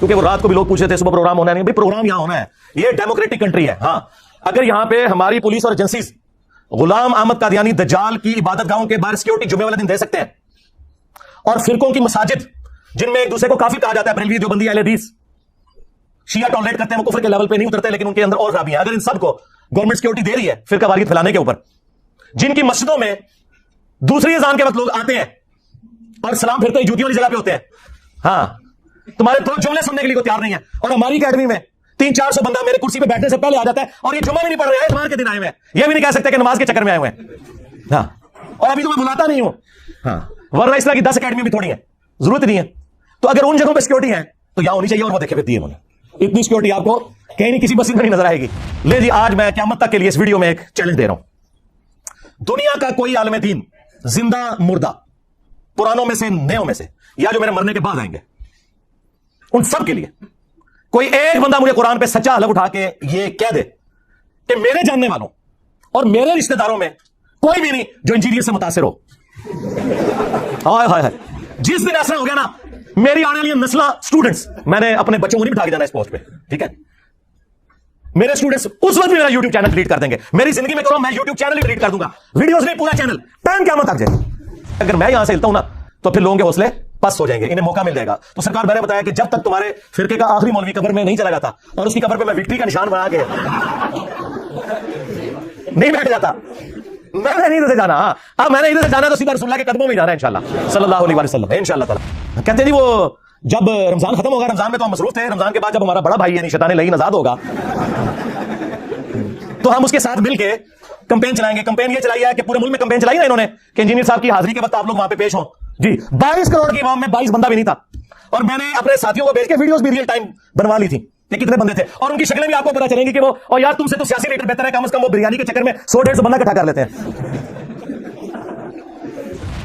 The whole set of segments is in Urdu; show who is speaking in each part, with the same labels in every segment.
Speaker 1: کیونکہ وہ رات کو بھی لوگ پوچھتے تھے صبح پروگرام ہونا نہیں. بھائی پروگرام یہاں ہونا ہے, یہ ڈیموکریٹک کنٹری ہے. ہاں اگر یہاں پہ ہماری پولیس اور ایجنسیز غلام احمد قادیانی دجال کی عبادت گاہوں کے باہر سیکورٹی جمعے والے دن دے سکتے ہیں, اور فرقوں کی مساجد جن میں ایک دوسرے کو کافی کہا جاتا ہے, بریلوی دیوبندی اہل حدیث شیعہ ٹالریٹ کرتے ہیں, وہ کفر کے لیول پہ نہیں اترتے لیکن ان کے اندر اور خرابیاں. اگر ان سب کو گورنمنٹ سیکورٹی دے رہی ہے فرقہ واریت پھیلانے کے اوپر, جن کی مسجدوں میں دوسری اذان کے وقت لوگ آتے ہیں اور سلام پھرتے ہی جوتیوں والی جگہ پہ ہوتے ہیں, ہاں تمہارے دو جملے سننے کے لیے کوئی تیار نہیں ہے, اور ہماری اکیڈمی میں 300-400 بندہ میرے کرسی پہ بیٹھنے سے پہلے آ جاتا ہے, اور یہ جمعہ بھی نہیں پڑھ رہے ہیں, اتوار کے دن آئے ہوئے ہیں, یہ بھی نہیں کہہ سکتے کہ نماز کے چکر میں آئے ہوئے ہیں. ہاں اور ابھی تو میں بلاتا نہیں ہوں, ہاں ورنہ اس طرح کی 10 اکیڈمی بھی تھوڑی ہے, ضرورت نہیں ہے. تو اگر ان جگہوں پہ سیکورٹی ہے تو یہاں ہونی چاہیے, اور وہ دیکھے پھر دی انہوں نے اتنی سیکورٹی آپ کو کہیں نہیں کسی مسجد میں نہیں نظر آئے گی. لے جی آج میں قیامت تک کے لیے اس ویڈیو میں ایک چیلنج دے رہا ہوں. دنیا کا کوئی عالم دین زندہ مردہ, پرانوں میں سے نیوں میں سے, یا جو میرے مرنے کے بعد آئیں گے, ان سب کے لیے کوئی ایک بندہ مجھے قرآن پہ سچا حلف اٹھا کے یہ کہہ دے کہ میرے جاننے والوں اور میرے رشتہ داروں میں کوئی بھی نہیں جو انجینئر سے متاثر ہو. ہائے ہائے ہائے, جس دن ایسا ہو گیا نا, میری آنے والی نسلیں اسٹوڈنٹس, میں نے اپنے بچوں کو نہیں بٹھا کے جانا اس پوسٹ پہ, ٹھیک ہے, میرے اسٹوڈنٹس اس وقت بھی میرا یوٹیوب چینل ڈیلیٹ کر دیں گے. میری زندگی میں کرو میں یوٹیوب چینل ہی ڈیلیٹ کر دوں گا, ویڈیوز نہیں, پورا چینل, ٹائم قیامت تک جائے. اگر میں یہاں سے ہلتا ہوں نا تو پھر لوگوں کے حوصلے پس ہو جائیں گے, انہیں موقع مل جائے گا. تو سرکار میں نے بتایا کہ جب تک تمہارے فرقے کا آخری مولوی قبر میں نہیں چلا جاتا اور اس کی قبر پہ میں وکٹری کا نشان بنا کے نہیں بیٹھ جاتا, میں نے نہیں ادھر سے جانا. اب میں نے ادھر سے جانا تو سیدھا رسول اللہ کے قدموں میں جانا ہے انشاءاللہ صلی اللہ علیہ وسلم, انشاءاللہ تعالی. کہتے ہیں جی وہ جب رمضان ختم ہوگا, رمضان میں تو ہم مصروف تھے, رمضان کے بعد جب ہمارا بڑا بھائی یعنی شیطان لعین آزاد ہوگا تو ہم اس کے ساتھ مل کے کمپین چلائیں گے. کمپین یہ چلائی ہے کہ پورے ملک میں کمپین چلائی ہے انہوں نے کہ انجینئر صاحب کی حاضری کے وقت آپ لوگ وہاں پہ پیش ہوں. جی 22 کروڑ کی عوام میں 22 بندہ بھی نہیں تھا, اور میں نے اپنے ساتھیوں کو بھیج کے ویڈیوز بھی ریئل ٹائم بنوا لی تھی کہ کتنے بندے تھے, اور ان کی شکلیں بھی آپ کو پتا چلیں گی کہ وہ, اور یار تم سے تو سیاسی لیڈر بہتر ہے, کم از کم وہ بریانی کے چکر میں 100-150 بندہ اکٹھا کر لیتے ہیں.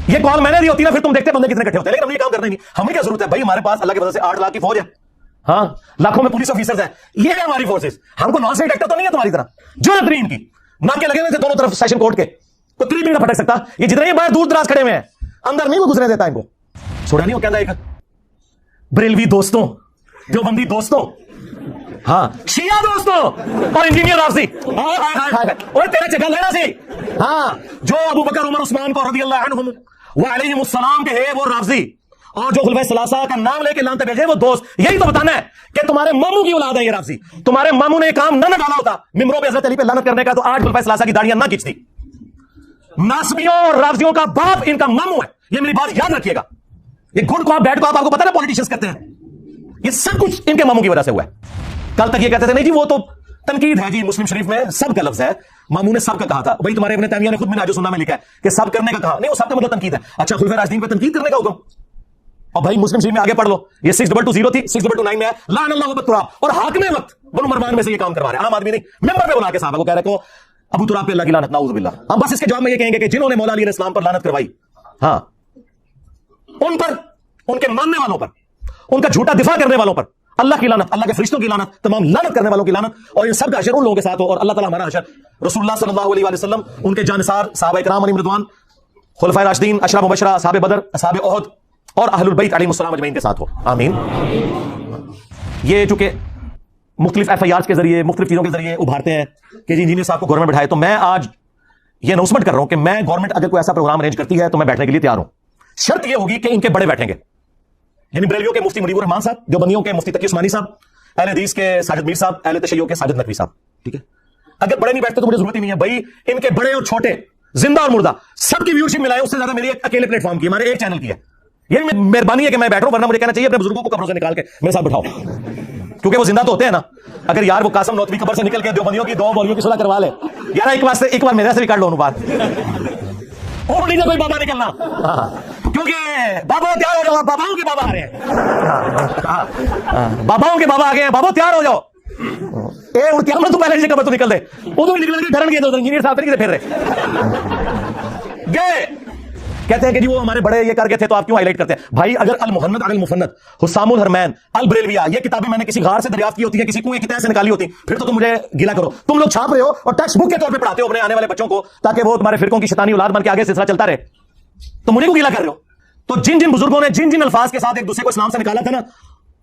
Speaker 1: یہ کال میں نے دی ہوتی نا, پھر تم دیکھتے بندے کتنے اکٹھے ہوتے ہیں, لیکن ہم یہ کام کرنا ہی نہیں. ہمیں کیا ضرورت ہے بھائی, ہمارے پاس اللہ کے وجہ سے 8 لاکھ کی فوج ہے, ہاں لاکھوں میں پولیس آفیسرز ہیں, یہ ہے ہماری فورسز. ہم کو نان اسٹیٹ ایکٹر تو نہیں ہے تمہاری طرح جو ترین کی ناکے لگے ہوئے تھے دونوں طرف سیشن کورٹ کے, تو قریب بھی نہ پھٹک سکتا. یہ جتنے ہی باہر دور دراز کھڑے ہوئے ہیں اندر نہیں وہ گزرنے دیتا ان کو. سوڑا نہیں وہ کہتا ایک بریلوی دوستوں, دیوبندی دوستوں, ہاں شیعہ دوستوں, اور انجینئر رافضی, اور تیرے چگل لینا سی, ہاں جو ابو بکر عمر عثمان کو رضی اللہ عنہم وعلیہم السلام کے ہے وہ رافضی, اور جو خلفائے ثلاثہ کا نام لے کے لانتے بھیجے وہ دوست. یہی تو بتانا ہے کہ تمہارے ماموں کی اولاد ہے یہ رافضی. تمہارے ماموں نے کام نہ ڈالا ہوتا ممبروں پہ حضرت علی پہ لعنت کرنے کا, تو آج خلفائے ثلاثہ کی داڑیاں نہ کھینچتی. ناسبیوں اور رافضیوں کا باپ ان کا ماموں ہے, یہ میری بات یاد رکھیے گا. یہ گڈ کو آپ بیڈ کو آپ کو پتا نا پولیٹیشنز کرتے ہیں, یہ سب کچھ ان کے ماموں کی وجہ سے ہوا ہے. کل تک یہ کہتے تھے نہیں جی وہ تو تنقید ہے, جی مسلم شریف میں سب کا لفظ ہے, ماموں نے سب کا کہا تھا. بھائی تمہارے ابن تیمیہ نے خود منہاج السنہ میں لکھا ہے کہ سب کرنے کا کہا, نہیں وہ سب کا مطلب تنقید ہے. اچھا خلفائے راشدین پہ تنقید کرنے کا حکم, اور بھائی مسلم شریف میں آگے پڑھ لو, یہ 6220 تھی 6229 میں ہے, لعن اللہ ابو تراب, اور حاکم وقت بنو مروان میں سے یہ کام کروا رہے ہیں, عام آدمی نہیں, ممبر پہ بلا کے صحابہ کو کہہ رہے کو ابو تراب پہ اللہ کی لعنت, نعوذ باللہ. ہم بس اس کے جواب میں یہ کہیں گے کہ جنہوں نے مولا علی علیہ السلام پر لعنت کروائی, ہاں ان پر, ان کے ماننے والوں پر, ان کا جھوٹا دفاع کرنے والوں پر اللہ کی لعنت, اللہ کے فرشتوں کی لعنت, تمام لعنت کرنے والوں کی لعنت, اور ان سب کا حشر ان لوگوں کے ساتھ ہو, اور اللہ تعالی ہمارا حشر رسول اللہ صلی اللہ علیہ وآلہ وسلم, ان کے جانثار صحابہ کرام علیہم رضوان, خلفائے راشدین, عشرہ مبشرہ, اصحاب بدر, اصحاب احد, اور اہل البیت علیہم السلام اجمعین کے ساتھ ہو, آمین. یہ چونکہ مختلف ایف آئی آر کے ذریعے مختلف چیزوں کے ذریعے ابھارتے ہیں کہ جی انجینئر صاحب کو گورنمنٹ بٹھائے, تو میں آج یہ اناؤنسمنٹ کر رہا ہوں کہ میں گورنمنٹ اگر کوئی ایسا پروگرام ارینج کرتی ہے تو میں بیٹھنے کے لیے تیار ہوں. شرط یہ ہوگی کہ ان کے بڑے بیٹھیں گے, یعنی بریلویوں کے مفتی منیب الرحمان صاحب, دیوبندیوں کے مفتی تقی عثمانی صاحب, اہل حدیث کے ساجد میر صاحب, اہل تشیع کے ساجد نقوی صاحب, ٹھیک ہے. اگر بڑے نہیں بیٹھتے تو مجھے ضرورت ہی نہیں ہے بھائی, ان کے بڑے اور چھوٹے, زندہ اور مردہ, سب کی ویورشپ ملائے, اس سے زیادہ میری اکیلے پلیٹ فارم کی, ہمارے ایک چینل کی ہے. یہ مہربانی ہے کہ میں بیٹھ رہا ہوں, ورنہ مجھے کہنا چاہیے اپنے بزرگوں کو قبروں سے نکال کے میرے ساتھ بٹھاؤ, کیونکہ وہ زندہ تو ہوتے ہیں نا. اگر یار وہ قاسم نوتوی قبر سے نکل کے دیوبندیوں کی 2 مولویوں کی صلح کروا لے یار, ایک بار میرے سے بھی کر لو بات, اور نہیں کوئی بابا نکلنا, کیونکہ بابا تیار ہو جاؤ, باباؤں کے بابا آ رہے ہیں, باباؤں کے بابا آ گئے ہیں, بابا تیار ہو جاؤ. تو پہلے قبر تو نکل دے, وہ تو نکل کے ڈرن گئے, انجینئر صاحب نہیں پھر رہے گئے, کہتے ہیں کہ جی وہ ہمارے بڑے یہ کر گئے تھے تو آپ کیوں ہائی لائٹ کرتے ہیں. بھائی اگر المحنت علی المفند, حسام الحرمین, البریلویہ, یہ کتابیں میں نے کسی غار سے دریافت کی ہوتی ہیں, کسی کنویں کی تہہ سے نکالی ہوتی, پھر تو تم مجھے گلا کرو. تم لوگ چھاپ رہے ہو اور ٹیکسٹ بک کے طور پہ پڑھاتے ہو اپنے آنے والے بچوں کو, تاکہ وہ تمہارے فرقوں کی شیطانی اولاد بن کے آگے سلسلہ چلتا رہے, تو مجھے کو گلا کر رہے ہو. تو جن جن بزرگوں نے جن جن الفاظ کے ساتھ ایک دوسرے کو اسلام سے نکالا تھا نا,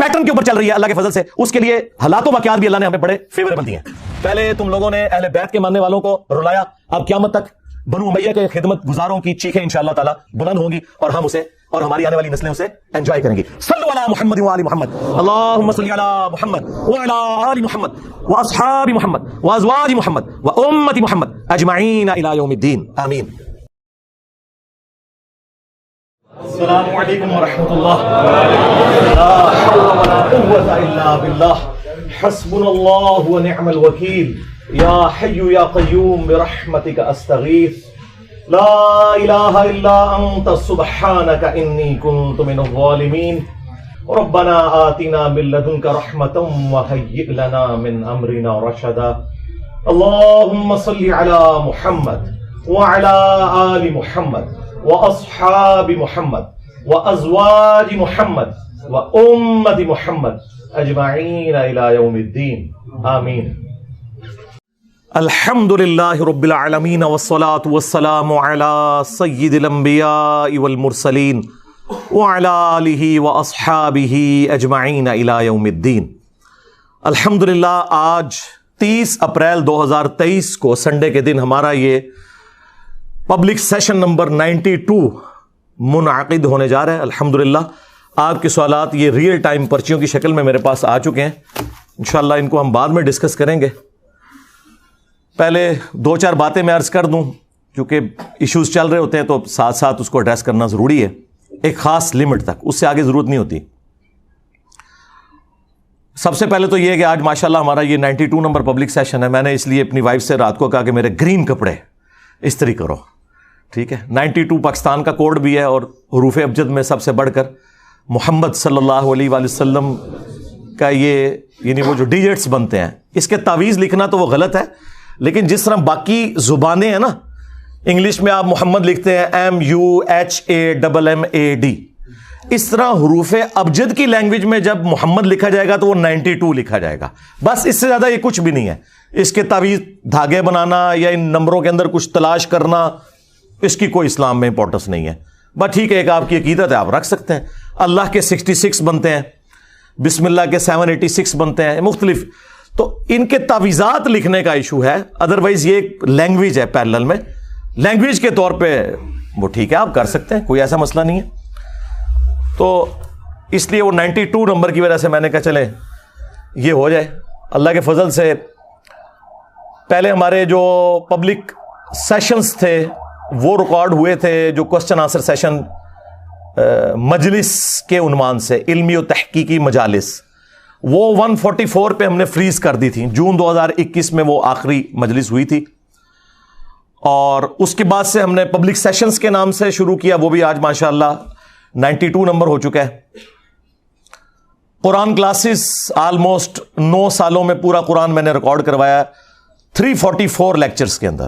Speaker 1: پیٹرن کے اوپر چل رہی ہے اللہ کے فضل سے، اس کے لیے حالات و واقعات بھی اللہ نے ہمیں بڑے فیوریبل دیے ہیں۔ پہلے تم لوگوں نے اہل بیت کے ماننے والوں کو رلایا، اب قیامت تک بنو امیہ کے خدمت گزاروں کی چیخیں انشاءاللہ تعالی بلند ہوں گی اور ہم اسے اور ہماری آنے والی نسلیں اسے انجوائے کریں گی۔ صلوا علی محمد وآل محمد، اللہم صلی علی محمد وعلی آل محمد واصحاب محمد وازواج محمد وامت محمد اجمعین الی یوم الدین، آمین۔ السلام علیکم ورحمۃ اللہ، لا حول ولا قوة الا باللہ، حسبنا اللہ ونعم الوکیل، یا حی یا قیوم برحمتک استغیث، لا الہ الا انت سبحانک انی کنت من الظالمین، ربنا آتنا من لدنک رحمتا وہیئ لنا من امرنا رشدا، اللہم صل علی محمد وعلی آل محمد واصحاب محمد وازواج محمد وامت محمد اجمعین الی یوم الدین، آمین۔ الحمد للہ رب العالمین والصلاة والسلام علی سید الانبیاء والمرسلین وعلی آلہ واصحابہ اجمعین الی یوم الدین۔ الحمدللہ آج 30 اپریل 2023 کو سنڈے کے دن ہمارا یہ پبلک سیشن نمبر 92 منعقد ہونے جا رہا ہے۔ الحمدللہ آپ کے سوالات یہ ریئل ٹائم پرچیوں کی شکل میں میرے پاس آ چکے ہیں، انشاءاللہ ان کو ہم بعد میں ڈسکس کریں گے۔ پہلے 2-4 باتیں میں عرض کر دوں، کیونکہ ایشوز چل رہے ہوتے ہیں تو ساتھ ساتھ اس کو ایڈریس کرنا ضروری ہے، ایک خاص لمٹ تک، اس سے آگے ضرورت نہیں ہوتی۔ سب سے پہلے تو یہ ہے کہ آج ماشاءاللہ ہمارا یہ 92 نمبر پبلک سیشن ہے، میں نے اس لیے اپنی وائف سے رات کو کہا کہ میرے گرین کپڑے استری کرو، ٹھیک ہے۔ 92 پاکستان کا کوڈ بھی ہے اور حروف ابجد میں سب سے بڑھ کر محمد صلی اللہ علیہ وآلہ وسلم کا یہ یعنی وہ جو ڈیجٹس بنتے ہیں، اس کے تعویذ لکھنا تو وہ غلط ہے، لیکن جس طرح باقی زبانیں ہیں نا، انگلش میں آپ محمد لکھتے ہیں MUHAMMAD، اس طرح حروف ابجد کی لینگویج میں جب محمد لکھا جائے گا تو وہ 92 لکھا جائے گا، بس اس سے زیادہ یہ کچھ بھی نہیں ہے۔ اس کے تعویذ دھاگے بنانا یا ان نمبروں کے اندر کچھ تلاش کرنا، اس کی کوئی اسلام میں امپورٹنس نہیں ہے، بس ٹھیک ہے ایک آپ کی عقیدت ہے، آپ رکھ سکتے ہیں۔ اللہ کے 66 بنتے ہیں، بسم اللہ کے 786 بنتے ہیں، مختلف، تو ان کے تعویذات لکھنے کا ایشو ہے، ادروائز یہ ایک لینگویج ہے پیرلل میں، لینگویج کے طور پہ وہ ٹھیک ہے آپ کر سکتے ہیں، کوئی ایسا مسئلہ نہیں ہے۔ تو اس لیے وہ 92 نمبر کی وجہ سے میں نے کہا چلے یہ ہو جائے اللہ کے فضل سے۔ پہلے ہمارے جو پبلک سیشنز تھے وہ ریکارڈ ہوئے تھے، جو کوسچن آنسر سیشن مجلس کے عنوان سے، علمی و تحقیقی مجالس، وہ 144 پہ ہم نے فریز کر دی تھی، جون 2021 میں وہ آخری مجلس ہوئی تھی، اور اس کے بعد سے ہم نے پبلک سیشنز کے نام سے شروع کیا، وہ بھی آج ماشاءاللہ 92 نمبر ہو چکا ہے۔ قرآن کلاسز آلموسٹ 9 سالوں میں پورا قرآن میں نے ریکارڈ کروایا 344 لیکچرز کے اندر۔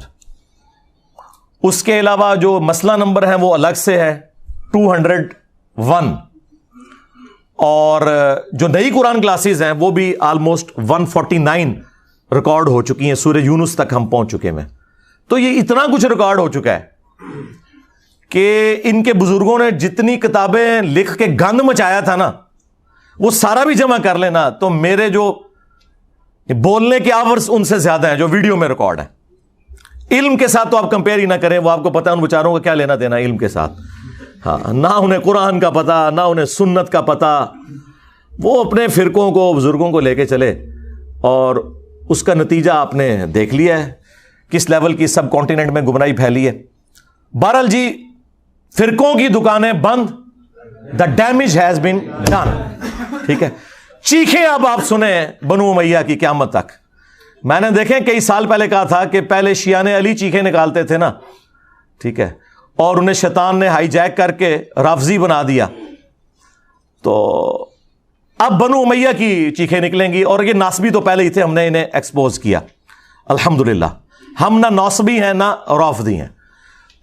Speaker 1: اس کے علاوہ جو مسئلہ نمبر ہیں وہ الگ سے ہے 201، اور جو نئی قرآن کلاسز ہیں وہ بھی آلموسٹ 149 ریکارڈ ہو چکی ہیں، سورہ یونس تک ہم پہنچ چکے ہیں۔ تو یہ اتنا کچھ ریکارڈ ہو چکا ہے کہ ان کے بزرگوں نے جتنی کتابیں لکھ کے گند مچایا تھا نا، وہ سارا بھی جمع کر لینا تو میرے جو بولنے کے آورز ان سے زیادہ ہیں جو ویڈیو میں ریکارڈ ہیں۔ علم کے ساتھ تو آپ کمپیئر ہی نہ کریں، وہ آپ کو پتا ہے ان بیچاروں کا کیا لینا دینا علم کے ساتھ، ہاں، نہ انہیں قرآن کا پتا، نہ انہیں سنت کا پتا، وہ اپنے فرقوں کو بزرگوں کو لے کے چلے، اور اس کا نتیجہ آپ نے دیکھ لیا ہے کس لیول کی سب کانٹیننٹ میں گمراہی پھیلی ہے۔ بہرحال جی، فرقوں کی دکانیں بند، the damage has been done, ٹھیک ہے۔ چیخیں اب آپ سنیں بنو امیہ کی قیامت تک۔ میں نے دیکھیں کئی سال پہلے کہا تھا کہ پہلے شیعان علی چیخیں نکالتے تھے نا، ٹھیک ہے، اور انہیں شیطان نے ہائی جیک کر کے رافضی بنا دیا، تو اب بنو امیہ کی چیخیں نکلیں گی، اور یہ ناصبی تو پہلے ہی تھے، ہم نے انہیں ایکسپوز کیا الحمدللہ۔ ہم نہ ناصبی ہیں نہ رافضی ہیں،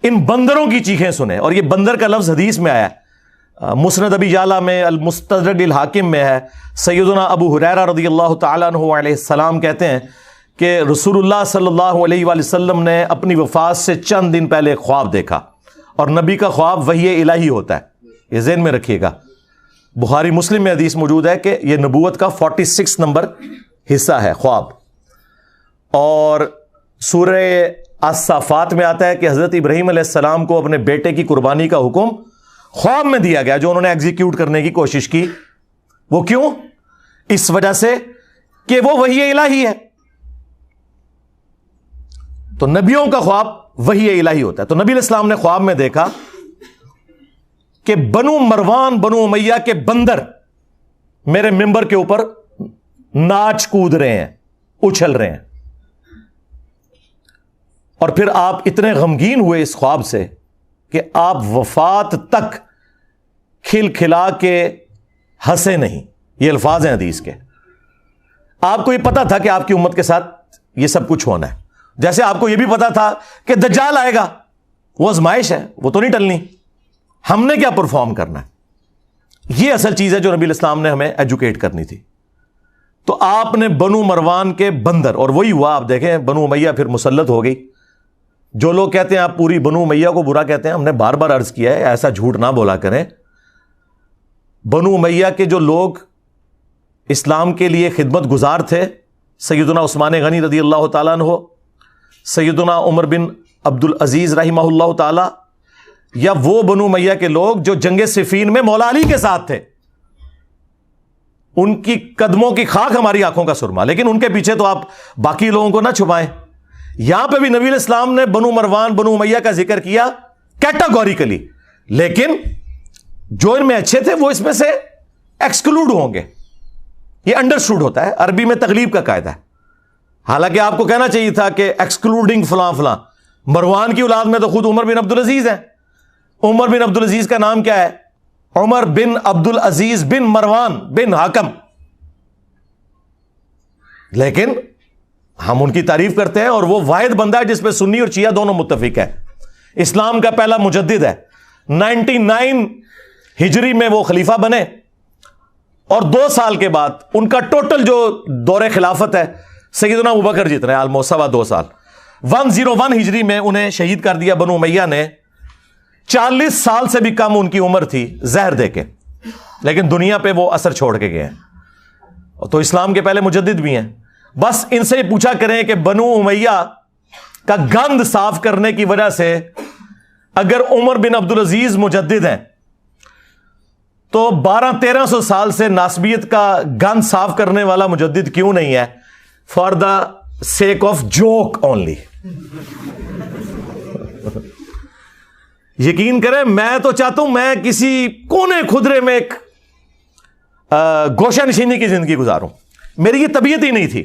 Speaker 1: ان بندروں کی چیخیں سنیں، اور یہ بندر کا لفظ حدیث میں آیا ہے، مسند ابی یعلا میں، المستدرک الحاکم میں ہے۔ سیدنا ابو ہریرہ رضی اللہ تعالیٰ عنہ علیہ السلام کہتے ہیں کہ رسول اللہ صلی اللہ علیہ وآلہ وسلم نے اپنی وفات سے چند دن پہلے خواب دیکھا، اور نبی کا خواب وحی الہی ہوتا ہے، یہ ذہن میں رکھیے گا۔ بخاری مسلم میں حدیث موجود ہے کہ یہ نبوت کا 46 نمبر حصہ ہے خواب. اور سورہ الصافات میں آتا ہے کہ حضرت ابراہیم علیہ السلام کو اپنے بیٹے کی قربانی کا حکم خواب میں دیا گیا جو انہوں نے ایگزیکیوٹ کرنے کی کوشش کی. وہ کیوں؟ اس وجہ سے کہ وہ وحی الہی ہے. تو نبیوں کا خواب وحی الہی ہوتا ہے. تو نبی علیہ السلام نے خواب میں دیکھا کہ بنو مروان بنو امیہ کے بندر میرے ممبر کے اوپر ناچ کود رہے ہیں، اچھل رہے ہیں. اور پھر آپ اتنے غمگین ہوئے اس خواب سے کہ آپ وفات تک کھل کھلا کے ہنسے نہیں. یہ الفاظ ہیں حدیث کے. آپ کو یہ پتا تھا کہ آپ کی امت کے ساتھ یہ سب کچھ ہونا ہے. جیسے آپ کو یہ بھی پتا تھا کہ دجال آئے گا، وہ آزمائش ہے، وہ تو نہیں ٹلنی. ہم نے کیا پرفارم کرنا ہے؟ یہ اصل چیز ہے جو نبی الاسلام نے ہمیں ایجوکیٹ کرنی تھی. تو آپ نے بنو مروان کے بندر، اور وہی ہوا. آپ دیکھیں بنو امیہ پھر مسلط ہو گئی. جو لوگ کہتے ہیں آپ پوری بنو امیہ کو برا کہتے ہیں، ہم نے بار بار عرض کیا ہے ایسا جھوٹ نہ بولا کریں. بنو امیہ کے جو لوگ اسلام کے لیے خدمت گزار تھے، سیدنا عثمان غنی رضی اللہ تعالیٰ عنہ، سیدنا عمر بن عبد العزیز رحمہ اللہ تعالی، یا وہ بنو امیہ کے لوگ جو جنگ صفین میں مولا علی کے ساتھ تھے، ان کی قدموں کی خاک ہماری آنکھوں کا سرما. لیکن ان کے پیچھے تو آپ باقی لوگوں کو نہ چھپائیں. یہاں پہ بھی نبی علیہ السلام نے بنو مروان بنو امیہ کا ذکر کیا کیٹاگوریکلی، لیکن جو ان میں اچھے تھے وہ اس میں سے ایکسکلوڈ ہوں گے. یہ انڈرسٹوڈ ہوتا ہے، عربی میں تغلیب کا قاعدہ ہے. حالانکہ آپ کو کہنا چاہیے تھا کہ ایکسکلوڈنگ فلاں فلاں. مروان کی اولاد میں تو خود عمر بن عبد العزیز ہیں. عمر بن عبد العزیز کا نام کیا ہے؟ عمر بن عبد العزیز بن مروان بن حاکم. لیکن ہم ان کی تعریف کرتے ہیں، اور وہ واحد بندہ ہے جس پہ سنی اور شیعہ دونوں متفق ہے. اسلام کا پہلا مجدد ہے. 99 ہجری میں وہ خلیفہ بنے، اور 2 سال کے بعد ان کا ٹوٹل جو دور خلافت ہے سیدنا ابوبکر جتنے آلموسٹ 2.25 سال. 101 ہجری میں انہیں شہید کر دیا بنو امیہ نے. 40 سال سے بھی کم ان کی عمر تھی زہر دے کے، لیکن دنیا پہ وہ اثر چھوڑ کے گئے ہیں. تو اسلام کے پہلے مجدد بھی ہیں. بس ان سے پوچھا کریں کہ بنو امیہ کا گند صاف کرنے کی وجہ سے اگر عمر بن عبد العزیز مجدد ہیں تو 1200-1300 سال سے ناسبیت کا گند صاف کرنے والا مجدد کیوں نہیں ہے؟ For the sake of joke only. یقین کریں میں تو چاہتا ہوں میں کسی کونے خدرے میں ایک گوشہ نشینی کی زندگی گزاروں. میری یہ طبیعت ہی نہیں تھی،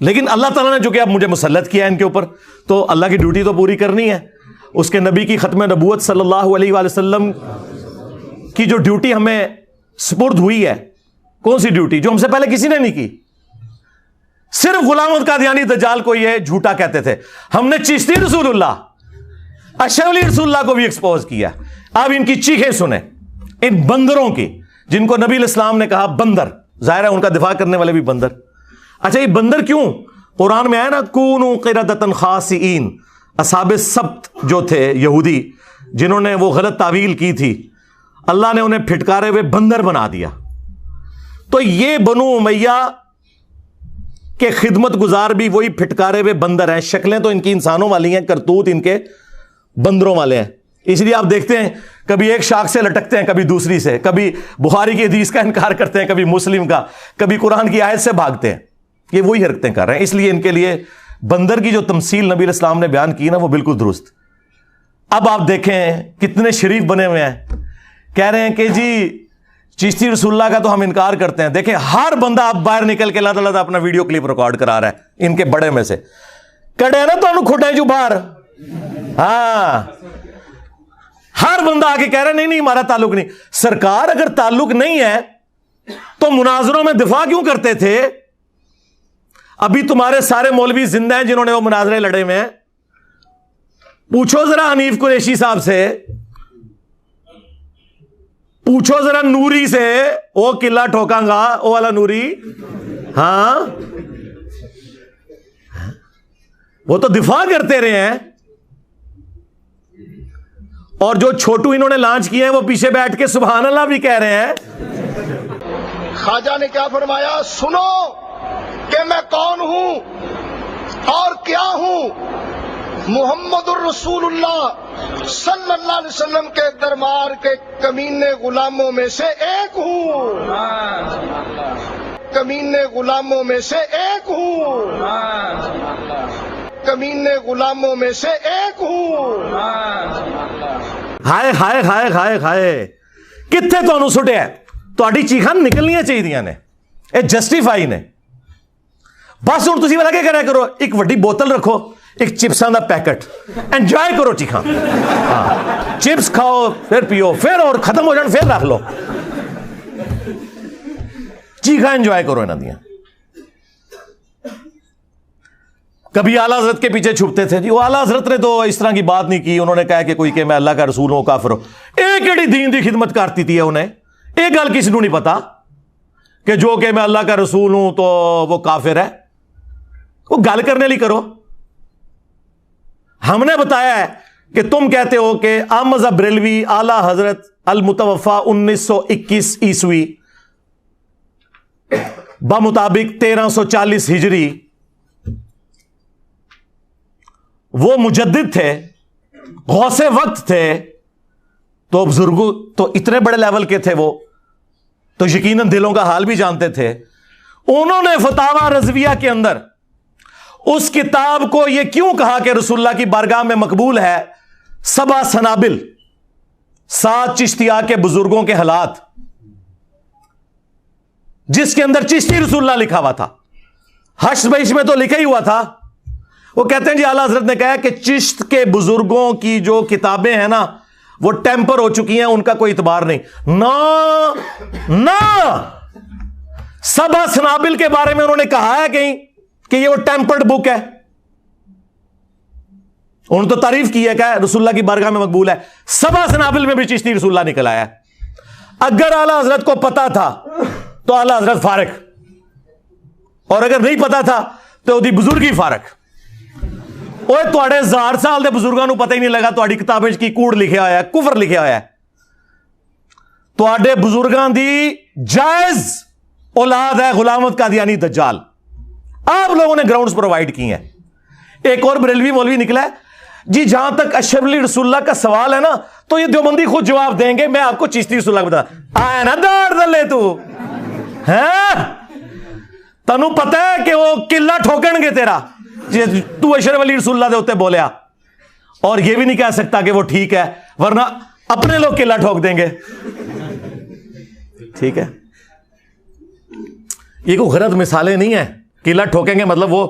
Speaker 1: لیکن اللہ تعالیٰ نے جو کہ اب مجھے مسلط کیا ہے ان کے اوپر، تو اللہ کی ڈیوٹی تو پوری کرنی ہے. اس کے نبی کی ختم نبوت صلی اللہ علیہ وآلہ وسلم کی جو ڈیوٹی ہمیں سپرد ہوئی ہے، کون سی ڈیوٹی؟ جو ہم سے پہلے کسی نے نہیں کی. صرف غلام احمد قادیانی دجال کو یہ جھوٹا کہتے تھے. ہم نے چشتی رسول اللہ، اشرف علی رسول اللہ کو بھی ایکسپوز کیا. اب ان کی چیخیں سنیں، ان بندروں کی، جن کو نبی علیہ السلام نے کہا بندر. ظاہر ہے ان کا دفاع کرنے والے بھی بندر. اچھا یہ بندر کیوں؟ قرآن میں آیا نا کونوا قردۃ خاسئین. اصحاب السبت جو تھے یہودی جنہوں نے وہ غلط تعویل کی تھی، اللہ نے انہیں پھٹکارے ہوئے بندر بنا دیا. تو یہ بنو امیہ کے خدمت گزار بھی وہی پھٹکارے ہوئے بندر ہیں. شکلیں تو ان کی انسانوں والی ہیں، کرتوت ان کے بندروں والے ہیں. اس لیے آپ دیکھتے ہیں کبھی ایک شاخ سے لٹکتے ہیں، کبھی دوسری سے، کبھی بخاری کی حدیث کا انکار کرتے ہیں، کبھی مسلم کا، کبھی قرآن کی آیت سے بھاگتے ہیں. یہ وہی حرکتیں کر رہے ہیں. اس لیے ان کے لیے بندر کی جو تمثیل نبی علیہ السلام نے بیان کی نا، وہ بالکل درست. اب آپ دیکھیں کتنے شریف بنے ہوئے ہیں. کہہ رہے ہیں کہ جی چشتی رسول اللہ کا تو ہم انکار کرتے ہیں. دیکھیں ہر بندہ اب باہر نکل کے اللہ تعالیٰ اپنا ویڈیو کلپ ریکارڈ کرا رہا ہے ان کے بڑے میں سے. کڑے نا تو کھٹے جو باہر، ہاں ہر بندہ آ کے کہہ رہا ہے نہیں ہمارا تعلق نہیں. سرکار اگر تعلق نہیں ہے تو مناظروں میں دفاع کیوں کرتے تھے؟ ابھی تمہارے سارے مولوی زندہ ہیں جنہوں نے وہ مناظرے لڑے ہوئے ہیں. پوچھو ذرا حنیف قریشی صاحب سے، پوچھو ذرا نوری سے، وہ قلعہ ٹھوکاں گا وہ والا نوری، ہاں وہ تو دفاع کرتے رہے ہیں. اور جو چھوٹو انہوں نے لانچ کیے ہیں وہ پیچھے بیٹھ کے سبحان اللہ بھی کہہ رہے ہیں.
Speaker 2: خواجہ نے کیا فرمایا؟ سنو کہ میں کون ہوں اور کیا ہوں. محمد الرسول اللہ صلی اللہ علیہ وسلم کے دربار کے کمینے غلاموں میں سے ایک ہوں. کمینے غلاموں میں سے ایک ہوں. کمینے غلاموں میں سے ایک ہوں.
Speaker 1: ہائے ہائے ہائے ہائے ہائے کتنے تمہیں سٹیا تہاڈی چیخاں نکلنیاں چاہیے نے یہ جسٹیفائی نے. بس ہوں تسی والا کیا کریا کرو ایک وڈی بوتل رکھو ایک چپساں دا پیکٹ انجوائے کرو چیخاں. چپس کھاؤ پھر پیو پھر اور ختم ہو جان پھر رکھ لو چیخاں انجوائے کرو انہاں دیاں. کبھی اعلیٰ حضرت کے پیچھے چھپتے تھے جی وہ اعلیٰ حضرت نے تو اس طرح کی بات نہیں کی انہوں نے کہا کہ کوئی کہ میں اللہ کا رسول ہوں کافر ہوں. ایک ایڑی دین دی خدمت کرتی تھی انہیں ایک گل کسی کو نہیں پتا کہ جو کہ میں اللہ کا رسول ہوں تو وہ کافر ہے. وہ گل کرنے لی کرو. ہم نے بتایا ہے کہ تم کہتے ہو کہ احمد بریلوی اعلیٰ حضرت المتوفا 1921 عیسوی بمطابق 1340 ہجری وہ مجدد تھے غوث وقت تھے. تو بزرگوں تو اتنے بڑے لیول کے تھے وہ تو یقیناً دلوں کا حال بھی جانتے تھے. انہوں نے فتاوی رضویہ کے اندر اس کتاب کو یہ کیوں کہا کہ رسول اللہ کی بارگاہ میں مقبول ہے 7 سنابل 7 چشتیہ کے بزرگوں کے حالات جس کے اندر چشتی رسول اللہ لکھا ہوا تھا. حشر بیش میں تو لکھا ہی ہوا تھا. وہ کہتے ہیں جی اعلیٰ حضرت نے کہا کہ چشت کے بزرگوں کی جو کتابیں ہیں نا وہ ٹیمپر ہو چکی ہیں ان کا کوئی اعتبار نہیں. نہ 7 سنابل کے بارے میں انہوں نے کہا ہے کہیں کہ یہ وہ ٹیمپرڈ بک ہے. انہوں نے تو تعریف کی ہے کہ رسول اللہ کی بارگاہ میں مقبول ہے. 7 سنابل میں بھی چشتی رسول اللہ نکل آیا. اگر اعلیٰ حضرت کو پتا تھا تو اعلیٰ حضرت فارق اور اگر نہیں پتا تھا تو دی بزرگی فارق. اوے تواڈے 1000 سال دے بزرگاں نو پتہ ہی نہیں لگا تواڈی کتابیں کی کوڑ لکھیا ہویا ہے کفر لکھیا ہویا ہے. تواڈے بزرگاں دی جائز اولاد ہے غلامت قادیانی دجال. آپ لوگوں نے گراؤنڈز پرووائڈ کی ہیں. ایک اور بریلوی مولوی نکلا ہے جی جہاں تک اشرف علی رسول اللہ کا سوال ہے نا تو یہ دیوبندی خود جواب دیں گے. میں آپ کو چشتی رسول اللہ بتا آیا نا داڑ دلے تو تنو پتہ ہے کہ وہ قلعہ ٹھوکن گے تیرا تو اشرف علی رسول اللہ دے ہوتے بولیا اور یہ بھی نہیں کہہ سکتا کہ وہ ٹھیک ہے ورنہ اپنے لوگ قلعہ ٹھوک دیں گے. ٹھیک ہے یہ کوئی غلط مثالیں نہیں ہیں. قلعہ ٹھوکیں گے مطلب وہ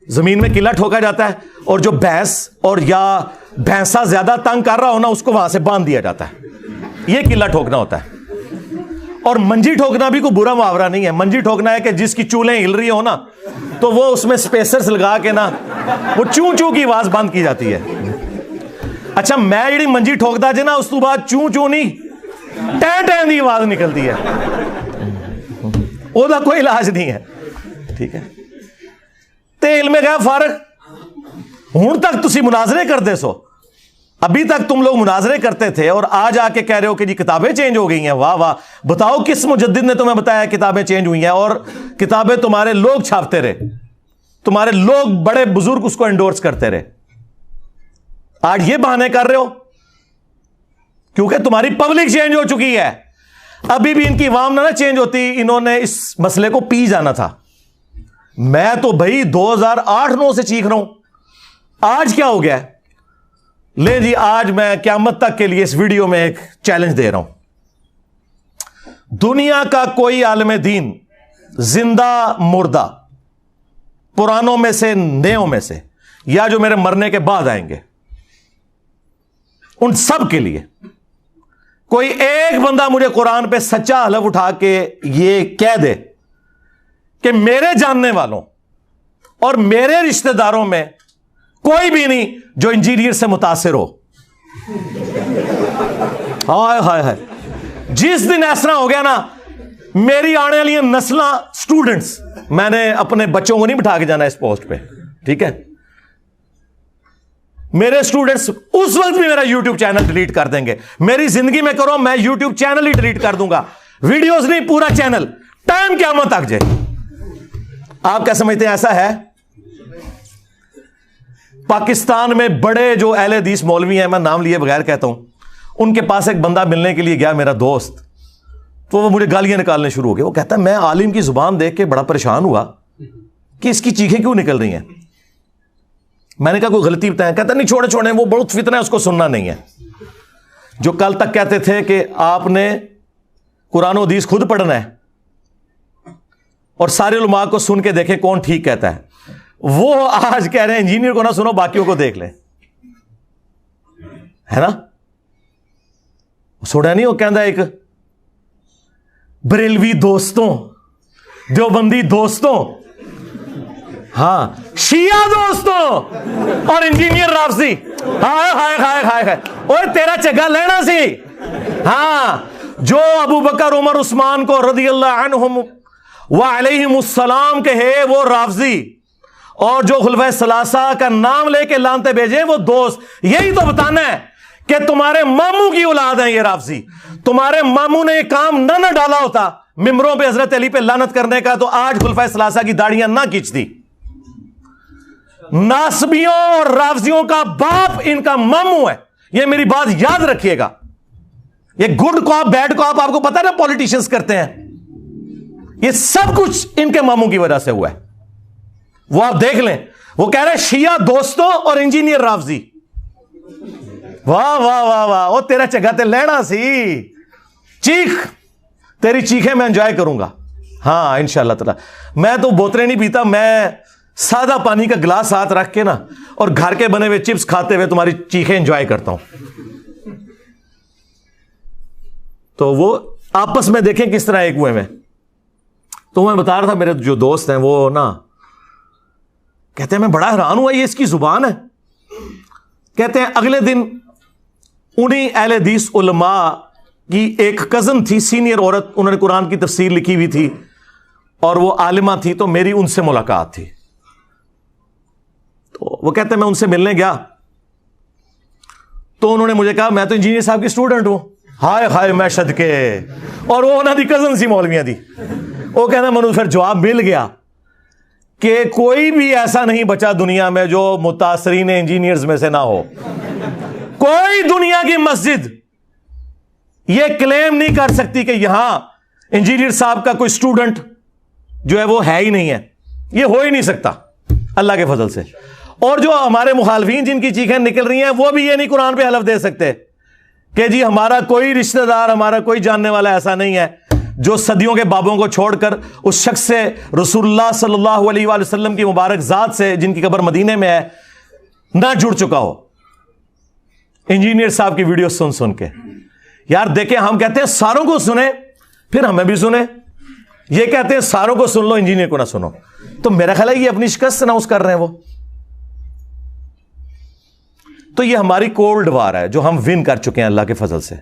Speaker 1: زمین میں قلعہ ٹھوکا جاتا ہے اور جو بھینس اور یا بھینسا زیادہ تنگ کر رہا ہو نا اس کو وہاں سے باندھ دیا جاتا ہے. یہ قلعہ ٹھوکنا ہوتا ہے. اور منجی ٹھوکنا بھی کوئی برا محاورہ نہیں ہے. منجی ٹھوکنا ہے کہ جس کی چولیں ہل رہی ہو نا تو وہ اس میں سپیسرز لگا کے نا وہ چوں چوں کی آواز بند کی جاتی ہے. اچھا میں جڑی منجی ٹھوکتا جی نا اس تو بعد چوں چوں نہیں ٹین ٹین دی آواز نکلتی ہے. وہ دا کوئی علاج نہیں ہے. ٹھیک ہے تے علم غیب فارغ ہوں تک تسی مناظرے کرتے سو. ابھی تک تم لوگ مناظرے کرتے تھے اور آج آ کے کہہ رہے ہو کہ جی کتابیں چینج ہو گئی ہیں. واہ واہ بتاؤ کس مجدد نے تمہیں بتایا کتابیں چینج ہوئی ہیں اور کتابیں تمہارے لوگ چھاپتے رہے تمہارے لوگ بڑے بزرگ اس کو انڈورس کرتے رہے. آج یہ بہانے کر رہے ہو کیونکہ تمہاری پبلک چینج ہو چکی ہے. ابھی بھی ان کی عوام نہ چینج ہوتی انہوں نے اس مسئلے کو پی جانا تھا. میں تو بھائی 2008-9 سے چیخ رہا ہوں. آج کیا ہو گیا ہے؟ لے جی آج میں قیامت تک کے لیے اس ویڈیو میں ایک چیلنج دے رہا ہوں. دنیا کا کوئی عالم دین زندہ مردہ پرانوں میں سے نیوں میں سے یا جو میرے مرنے کے بعد آئیں گے ان سب کے لیے کوئی ایک بندہ مجھے قرآن پہ سچا حلف اٹھا کے یہ کہہ دے کہ میرے جاننے والوں اور میرے رشتہ داروں میں کوئی بھی نہیں جو انجینئر سے متاثر ہو. ہائے ہائے ہائے جس دن ایسا ہو گیا نا میری آنے والی نسلاں سٹوڈنٹس میں نے اپنے بچوں کو نہیں بٹھا کے جانا اس پوسٹ پہ. ٹھیک ہے میرے اسٹوڈنٹس اس وقت بھی میرا یوٹیوب چینل ڈیلیٹ کر دیں گے. میری زندگی میں کرو میں یوٹیوب چینل ہی ڈیلیٹ کر دوں گا, ویڈیوز نہیں, پورا چینل, ٹائم قیامت تک جائے. آپ کیا سمجھتے ہیں ایسا ہے؟ پاکستان میں بڑے جو اہل حدیث مولوی ہیں, میں نام لیے بغیر کہتا ہوں, ان کے پاس ایک بندہ ملنے کے لیے گیا, میرا دوست, تو وہ مجھے گالیاں نکالنے شروع ہو گئے. وہ کہتا ہے میں عالم کی زبان دیکھ کے بڑا پریشان ہوا کہ اس کی چیخیں کیوں نکل رہی ہیں. میں نے کہا کوئی غلطی بتائیں. کہتا نہیں چھوڑے وہ بہت فتنہ ہے, اس کو سننا نہیں ہے. جو کل تک کہتے تھے کہ آپ نے قرآن و حدیث خود پڑھنا ہے اور سارے علماء کو سن کے دیکھیں کون ٹھیک کہتا ہے, وہ آج کہہ رہے ہیں انجینئر کو نہ سنو باقیوں کو دیکھ لیں. ہے نا, سوڑا نہیں وہ کہندا ایک بریلوی دوستوں, دیوبندی دوستوں, ہاں شیعہ دوستوں اور انجینئر رافضی. ہائے ہائے ہائے ہائے ہائے, اوے تیرا چگا لینا سی. ہاں جو ابو بکر عمر عثمان کو رضی اللہ عنہم وعلیہم السلام کہے وہ رافضی, اور جو خلفائے ثلاثہ کا نام لے کے لانتے بھیجے وہ دوست. یہی تو بتانا ہے کہ تمہارے ماموں کی اولاد ہیں یہ رافضی. تمہارے ماموں نے یہ کام نہ ڈالا ہوتا ممبروں پہ حضرت علی پہ لعنت کرنے کا, تو آج خلفائے ثلاثہ کی داڑیاں نہ کھینچتی. ناسبیوں اور رافضیوں کا باپ ان کا ماموں ہے, یہ میری بات یاد رکھیے گا. یہ گڈ کاپ بیڈ کاپ آپ کو پتا ہے نا پولیٹیشنز کرتے ہیں, یہ سب کچھ ان کے ماموں کی وجہ سے ہوا ہے. وہ آپ دیکھ لیں, وہ کہہ رہے شیعہ دوستوں اور انجینئر رافضی. واہ واہ واہ واہ, وہ تیرا چگا تے لینا سی. چیخ, تیری چیخیں میں انجوائے کروں گا. ہاں انشاءاللہ تعالی. میں تو بوتلیں نہیں پیتا, میں سادہ پانی کا گلاس ہاتھ رکھ کے نا اور گھر کے بنے ہوئے چپس کھاتے ہوئے تمہاری چیخیں انجوائے کرتا ہوں. تو وہ آپس میں دیکھیں کس طرح ایک ہوئے میں. تو میں بتا رہا تھا میرے جو دوست ہیں وہ نا کہتے ہیں میں بڑا حیران ہوا یہ اس کی زبان ہے. کہتے ہیں اگلے دن انہی اہل حدیث علماء کی ایک کزن تھی, سینئر عورت, انہوں نے قرآن کی تفسیر لکھی ہوئی تھی اور وہ عالمہ تھی, تو میری ان سے ملاقات تھی. تو وہ کہتے ہیں میں ان سے ملنے گیا تو انہوں نے مجھے کہا میں تو انجینئر صاحب کی اسٹوڈنٹ ہوں. ہائے ہائے میں صدقے, اور وہ انہوں دی کزن سی مولویاں دی. وہ کہنا منو پھر جواب مل گیا کہ کوئی بھی ایسا نہیں بچا دنیا میں جو متاثرین انجینئرز میں سے نہ ہو. کوئی دنیا کی مسجد یہ کلیم نہیں کر سکتی کہ یہاں انجینئر صاحب کا کوئی اسٹوڈنٹ جو ہے وہ ہے ہی نہیں ہے. یہ ہو ہی نہیں سکتا اللہ کے فضل سے. اور جو ہمارے مخالفین جن کی چیخیں نکل رہی ہیں وہ بھی یہ نہیں قرآن پہ حلف دے سکتے کہ جی ہمارا کوئی رشتہ دار, ہمارا کوئی جاننے والا ایسا نہیں ہے جو صدیوں کے بابوں کو چھوڑ کر اس شخص سے, رسول اللہ صلی اللہ علیہ وآلہ وسلم کی مبارک ذات سے جن کی قبر مدینے میں ہے, نہ جڑ چکا ہو. انجینئر صاحب کی ویڈیو سن سن کے یار دیکھیں, ہم کہتے ہیں ساروں کو سنیں پھر ہمیں بھی سنیں, یہ کہتے ہیں ساروں کو سن لو انجینئر کو نہ سنو. تو میرا خیال ہے یہ اپنی شکست اناؤنس کر رہے ہیں وہ. تو یہ ہماری کولڈ وار ہے جو ہم ون کر چکے ہیں اللہ کے فضل سے.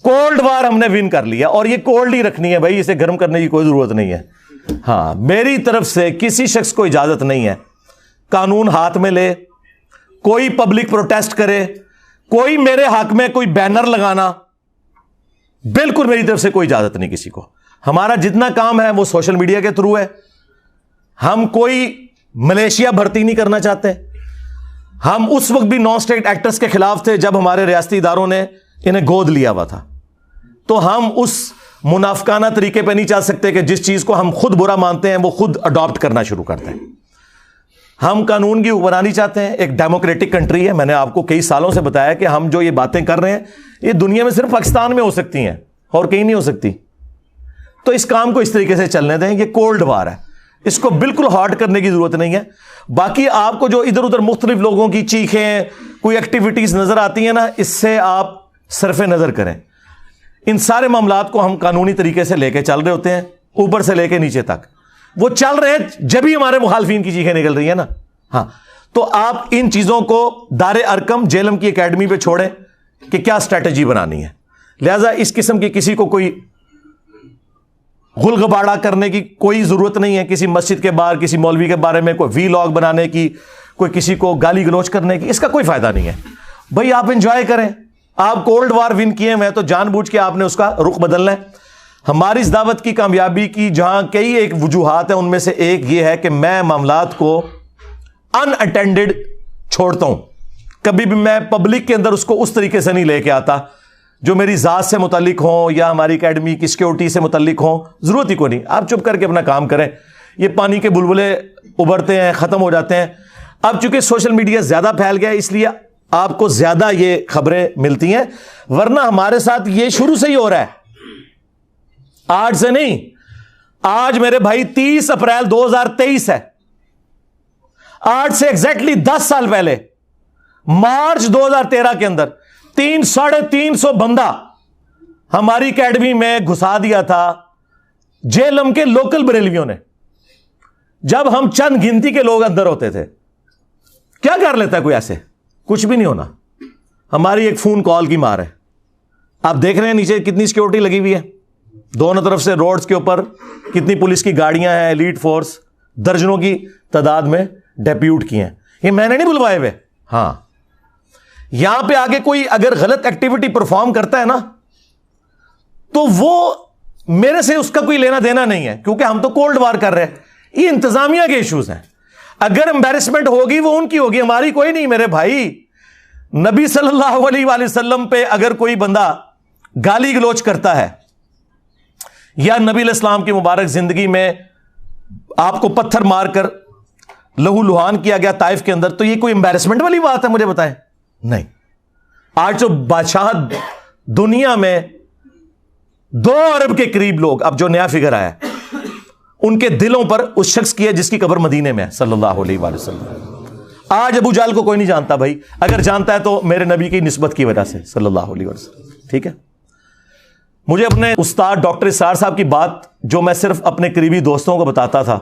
Speaker 1: کولڈ وار ہم نے ون کر لیا اور یہ کولڈ ہی رکھنی ہے بھائی, اسے گرم کرنے کی کوئی ضرورت نہیں ہے. ہاں میری طرف سے کسی شخص کو اجازت نہیں ہے قانون ہاتھ میں لے, کوئی پبلک پروٹیسٹ کرے, کوئی میرے حق میں کوئی بینر لگانا, بالکل میری طرف سے کوئی اجازت نہیں کسی کو. ہمارا جتنا کام ہے وہ سوشل میڈیا کے تھرو ہے. ہم کوئی ملیشیا بھرتی نہیں کرنا چاہتے. ہم اس وقت بھی نان اسٹیٹ ایکٹرز کے خلاف تھے جب ہمارے ریاستی اداروں نے انہیں گود لیا ہوا تھا. تو ہم اس منافقانہ طریقے پہ نہیں چل سکتے کہ جس چیز کو ہم خود برا مانتے ہیں وہ خود اڈاپٹ کرنا شروع کرتے ہیں. ہم قانون کی حکمرانی چاہتے ہیں, ایک ڈیموکریٹک کنٹری ہے. میں نے آپ کو کئی سالوں سے بتایا کہ ہم جو یہ باتیں کر رہے ہیں یہ دنیا میں صرف پاکستان میں ہو سکتی ہیں اور کہیں نہیں ہو سکتی. تو اس کام کو اس طریقے سے چلنے دیں. یہ کولڈ وار ہے, اس کو بالکل ہارڈ کرنے کی ضرورت نہیں ہے. باقی آپ کو جو ادھر ادھر مختلف لوگوں کی چیخیں, کوئی ایکٹیویٹیز نظر آتی ہیں نا, اس سے آپ صرف نظر کریں. ان سارے معاملات کو ہم قانونی طریقے سے لے کے چل رہے ہوتے ہیں, اوپر سے لے کے نیچے تک. وہ چل رہے ہیں جب ہی ہمارے مخالفین کی چیخیں نکل رہی ہیں نا. ہاں تو آپ ان چیزوں کو دار ارکم جیلم کی اکیڈمی پہ چھوڑیں کہ کیا اسٹریٹجی بنانی ہے. لہذا اس قسم کی کسی کو کوئی غل غباڑہ کرنے کی کوئی ضرورت نہیں ہے. کسی مسجد کے باہر کسی مولوی کے بارے میں کوئی وی لاگ بنانے کی, کوئی کسی کو گالی گلوچ کرنے کی، اس کا کوئی فائدہ نہیں ہے بھائی. آپ انجوائے کریں. آپ کولڈ وار ون کیے ہوئے ہیں تو جان بوجھ کے آپ نے اس کا رخ بدلنا ہے. ہماری اس دعوت کی کامیابی کی جہاں کئی ایک وجوہات ہیں، ان میں سے ایک یہ ہے کہ میں معاملات کو ان اٹینڈڈ چھوڑتا ہوں. کبھی بھی میں پبلک کے اندر اس کو اس طریقے سے نہیں لے کے آتا جو میری ذات سے متعلق ہوں یا ہماری اکیڈمی کی سیکیورٹی سے متعلق ہوں. ضرورت ہی کوئی نہیں. آپ چپ کر کے اپنا کام کریں. یہ پانی کے بلبلے ابھرتے ہیں، ختم ہو جاتے ہیں. اب چونکہ سوشل میڈیا زیادہ پھیل گیا اس لیے آپ کو زیادہ یہ خبریں ملتی ہیں، ورنہ ہمارے ساتھ یہ شروع سے ہی ہو رہا ہے، آج سے نہیں. آج میرے بھائی 30 اپریل 2023 ہے. آج سے ایگزیکٹلی 10 سال پہلے مارچ 2013 کے اندر 350 بندہ ہماری اکیڈمی میں گھسا دیا تھا جیلم کے لوکل بریلویوں نے. جب ہم چند گنتی کے لوگ اندر ہوتے تھے، کیا کر لیتا ہے کوئی ایسے؟ کچھ بھی نہیں ہونا. ہماری ایک فون کال کی مار ہے. آپ دیکھ رہے ہیں نیچے کتنی سیکیورٹی لگی ہوئی ہے، دونوں طرف سے روڈز کے اوپر کتنی پولیس کی گاڑیاں ہیں، ایلیٹ فورس درجنوں کی تعداد میں ڈیپیوٹ کی ہیں. یہ میں نے نہیں بلوائے ہوئے. ہاں، یہاں پہ آگے کوئی اگر غلط ایکٹیویٹی پرفارم کرتا ہے نا تو وہ میرے سے اس کا کوئی لینا دینا نہیں ہے، کیونکہ ہم تو کولڈ وار کر رہے ہیں. یہ انتظامیہ کے ایشوز ہیں. اگر امبیرسمنٹ ہوگی وہ ان کی ہوگی، ہماری کوئی نہیں. میرے بھائی، نبی صلی اللہ علیہ وآلہ وسلم پہ اگر کوئی بندہ گالی گلوچ کرتا ہے یا نبی علیہ السلام کی مبارک زندگی میں آپ کو پتھر مار کر لہو لہان کیا گیا طائف کے اندر، تو یہ کوئی امبیرسمنٹ والی بات ہے؟ مجھے بتائیں. نہیں. آج تو بادشاہ دنیا میں 2 ارب کے قریب لوگ، اب جو نیا فگر آیا ہے، ان کے دلوں پر اس شخص کی ہے جس کی قبر مدینے میں ہے صلی اللہ علیہ وآلہ وسلم. آج ابو جہل کو کوئی نہیں جانتا بھائی، اگر جانتا ہے تو میرے نبی کی نسبت کی وجہ سے صلی اللہ علیہ وسلم. ٹھیک ہے. مجھے اپنے استاد ڈاکٹر اسرار صاحب کی بات جو میں صرف اپنے قریبی دوستوں کو بتاتا تھا،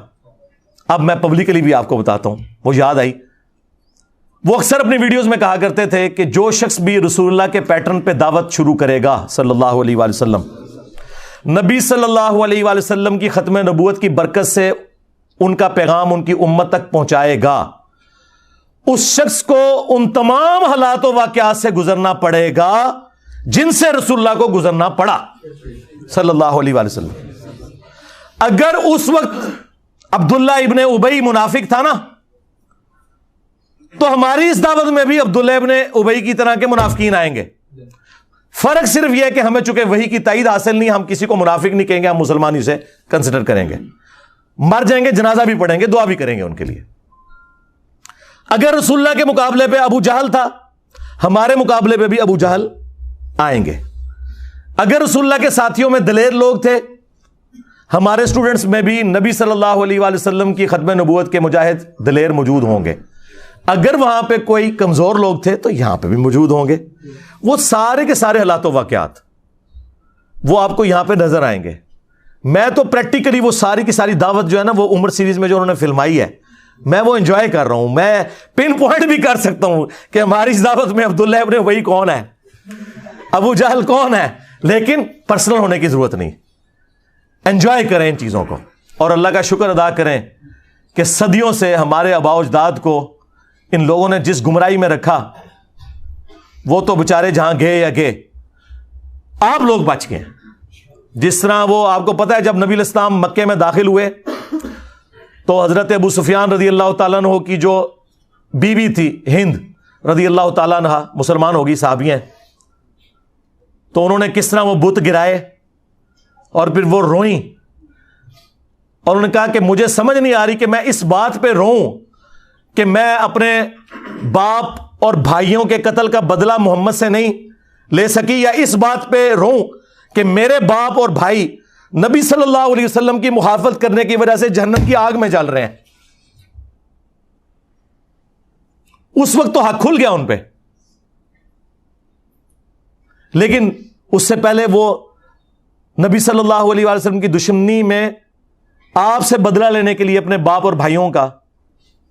Speaker 1: اب میں پبلکلی بھی آپ کو بتاتا ہوں، وہ یاد آئی. وہ اکثر اپنی ویڈیوز میں کہا کرتے تھے کہ جو شخص بھی رسول اللہ کے پیٹرن پہ دعوت شروع کرے گا صلی اللہ علیہ وآلہ وسلم، نبی صلی اللہ علیہ وآلہ وسلم کی ختم نبوت کی برکت سے ان کا پیغام ان کی امت تک پہنچائے گا، اس شخص کو ان تمام حالات و واقعات سے گزرنا پڑے گا جن سے رسول اللہ کو گزرنا پڑا صلی اللہ علیہ وآلہ وسلم. اگر اس وقت عبداللہ ابن ابی منافق تھا نا، تو ہماری اس دعوت میں بھی عبداللہ ابن ابی کی طرح کے منافقین آئیں گے. فرق صرف یہ ہے کہ ہمیں چونکہ وحی کی تائید حاصل نہیں، ہم کسی کو منافق نہیں کہیں گے، ہم مسلمان ہی سے کنسیڈر کریں گے. مر جائیں گے، جنازہ بھی پڑھیں گے، دعا بھی کریں گے ان کے لیے. اگر رسول اللہ کے مقابلے پہ ابو جہل تھا، ہمارے مقابلے پہ بھی ابو جہل آئیں گے. اگر رسول اللہ کے ساتھیوں میں دلیر لوگ تھے، ہمارے اسٹوڈنٹس میں بھی نبی صلی اللہ علیہ وآلہ وسلم کی ختم نبوت کے مجاہد دلیر موجود ہوں گے. اگر وہاں پہ کوئی کمزور لوگ تھے تو یہاں پہ بھی موجود ہوں گے. وہ سارے کے سارے حالات و واقعات وہ آپ کو یہاں پہ نظر آئیں گے. میں تو پریکٹیکلی وہ ساری کی ساری دعوت جو ہے نا، وہ عمر سیریز میں جو انہوں نے فلمائی ہے، میں وہ انجوائے کر رہا ہوں. میں پن پوائنٹ بھی کر سکتا ہوں کہ ہماری اس دعوت میں عبداللہ ابن ابی کون ہے، ابو جہل کون ہے، لیکن پرسنل ہونے کی ضرورت نہیں. انجوائے کریں ان چیزوں کو، اور اللہ کا شکر ادا کریں کہ صدیوں سے ہمارے آباء و اجداد کو ان لوگوں نے جس گمراہی میں رکھا، وہ تو بےچارے جہاں گئے یا گئے، آپ لوگ بچ گئے. جس طرح وہ آپ کو پتا ہے جب نبی علیہ السلام مکے میں داخل ہوئے تو حضرت ابو سفیان رضی اللہ تعالیٰ عنہ کی جو بیوی تھی ہند رضی اللہ تعالیٰ عنہ، مسلمان ہوگی، صحابی ہیں، تو انہوں نے کس طرح وہ بت گرائے اور پھر وہ روئیں، اور انہوں نے کہا کہ مجھے سمجھ نہیں آ رہی کہ میں اس بات پہ روؤں کہ میں اپنے باپ اور بھائیوں کے قتل کا بدلہ محمد سے نہیں لے سکی، یا اس بات پہ روؤں کہ میرے باپ اور بھائی نبی صلی اللہ علیہ وسلم کی مخالفت کرنے کی وجہ سے جہنم کی آگ میں جل رہے ہیں. اس وقت تو حق کھل گیا ان پہ، لیکن اس سے پہلے وہ نبی صلی اللہ علیہ وسلم کی دشمنی میں آپ سے بدلہ لینے کے لیے اپنے باپ اور بھائیوں کا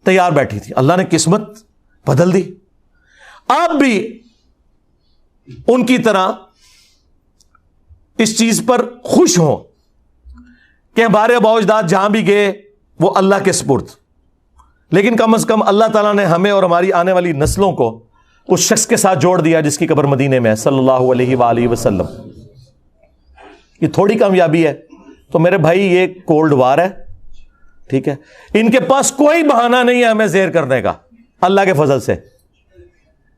Speaker 1: تیار بیٹھی تھی. اللہ نے قسمت بدل دی. آپ بھی ان کی طرح اس چیز پر خوش ہوں کہ ہمارے آباء و اجداد جہاں بھی گئے وہ اللہ کے سپرد. لیکن کم از کم اللہ تعالیٰ نے ہمیں اور ہماری آنے والی نسلوں کو اس شخص کے ساتھ جوڑ دیا جس کی قبر مدینے میں ہے صلی اللہ علیہ وآلہ وسلم. یہ تھوڑی کامیابی ہے. تو میرے بھائی یہ کولڈ وار ہے, ٹھیک ہے, ان کے پاس کوئی بہانہ نہیں ہے ہمیں زہر کرنے کا اللہ کے فضل سے.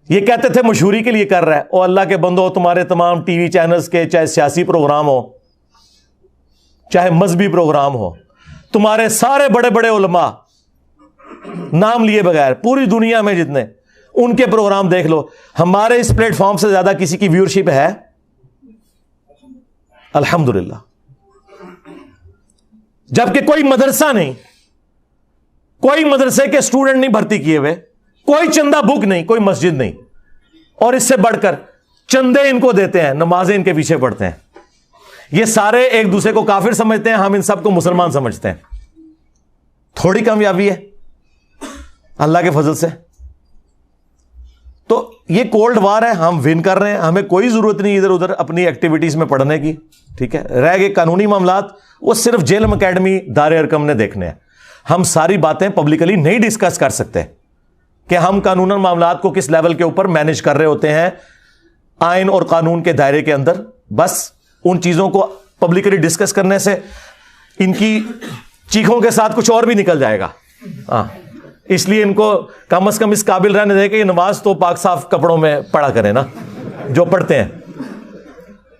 Speaker 1: یہ کہتے تھے مشہوری کے لیے کر رہا ہے, اور اللہ کے بندو تمہارے تمام ٹی وی چینلز کے چاہے سیاسی پروگرام ہو چاہے مذہبی پروگرام ہو, تمہارے سارے بڑے بڑے علماء نام لیے بغیر پوری دنیا میں جتنے, ان کے پروگرام دیکھ لو, ہمارے اس پلیٹ فارم سے زیادہ کسی کی ویورشپ ہے؟ الحمدللہ. جبکہ کوئی مدرسہ نہیں, کوئی مدرسے کے اسٹوڈنٹ نہیں بھرتی کیے ہوئے, کوئی چندہ بک نہیں, کوئی مسجد نہیں, اور اس سے بڑھ کر چندے ان کو دیتے ہیں, نمازیں ان کے پیچھے پڑھتے ہیں. یہ سارے ایک دوسرے کو کافر سمجھتے ہیں, ہم ان سب کو مسلمان سمجھتے ہیں. تھوڑی کامیابی ہے اللہ کے فضل سے. تو یہ کولڈ وار ہے, ہم ون کر رہے ہیں, ہمیں کوئی ضرورت نہیں ادھر ادھر اپنی ایکٹیویٹیز میں پڑھنے کی, ٹھیک ہے. رہ گئے قانونی معاملات, وہ صرف جیلم اکیڈمی دار ارکم نے دیکھنے ہیں. ہم ساری باتیں پبلکلی نہیں ڈسکس کر سکتے کہ ہم قانون معاملات کو کس لیول کے اوپر مینج کر رہے ہوتے ہیں آئین اور قانون کے دائرے کے اندر. بس ان چیزوں کو پبلکلی ڈسکس کرنے سے ان کی چیخوں کے ساتھ کچھ اور بھی نکل جائے گا. اس لیے ان کو کم از کم اس قابل رہنے دے کہ یہ نماز تو پاک صاف کپڑوں میں پڑھا کریں نا جو پڑھتے ہیں.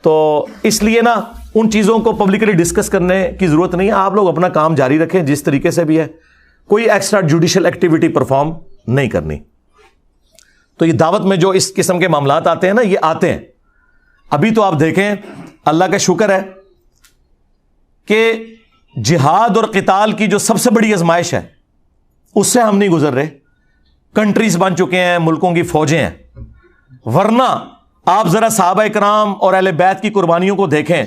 Speaker 1: تو اس لیے نا ان چیزوں کو پبلکلی ڈسکس کرنے کی ضرورت نہیں ہے. آپ لوگ اپنا کام جاری رکھیں جس طریقے سے بھی ہے, کوئی ایکسٹرا جوڈیشل ایکٹیویٹی پرفارم نہیں کرنی. تو یہ دعوت میں جو اس قسم کے معاملات آتے ہیں نا, یہ آتے ہیں. ابھی تو آپ دیکھیں اللہ کا شکر ہے کہ جہاد اور قتال کی جو سب سے بڑی آزمائش ہے اس سے ہم نہیں گزر رہے. کنٹریز بن چکے ہیں, ملکوں کی فوجیں ہیں. ورنہ آپ ذرا صحابہ کرام اور اہل بیت کی قربانیوں کو دیکھیں.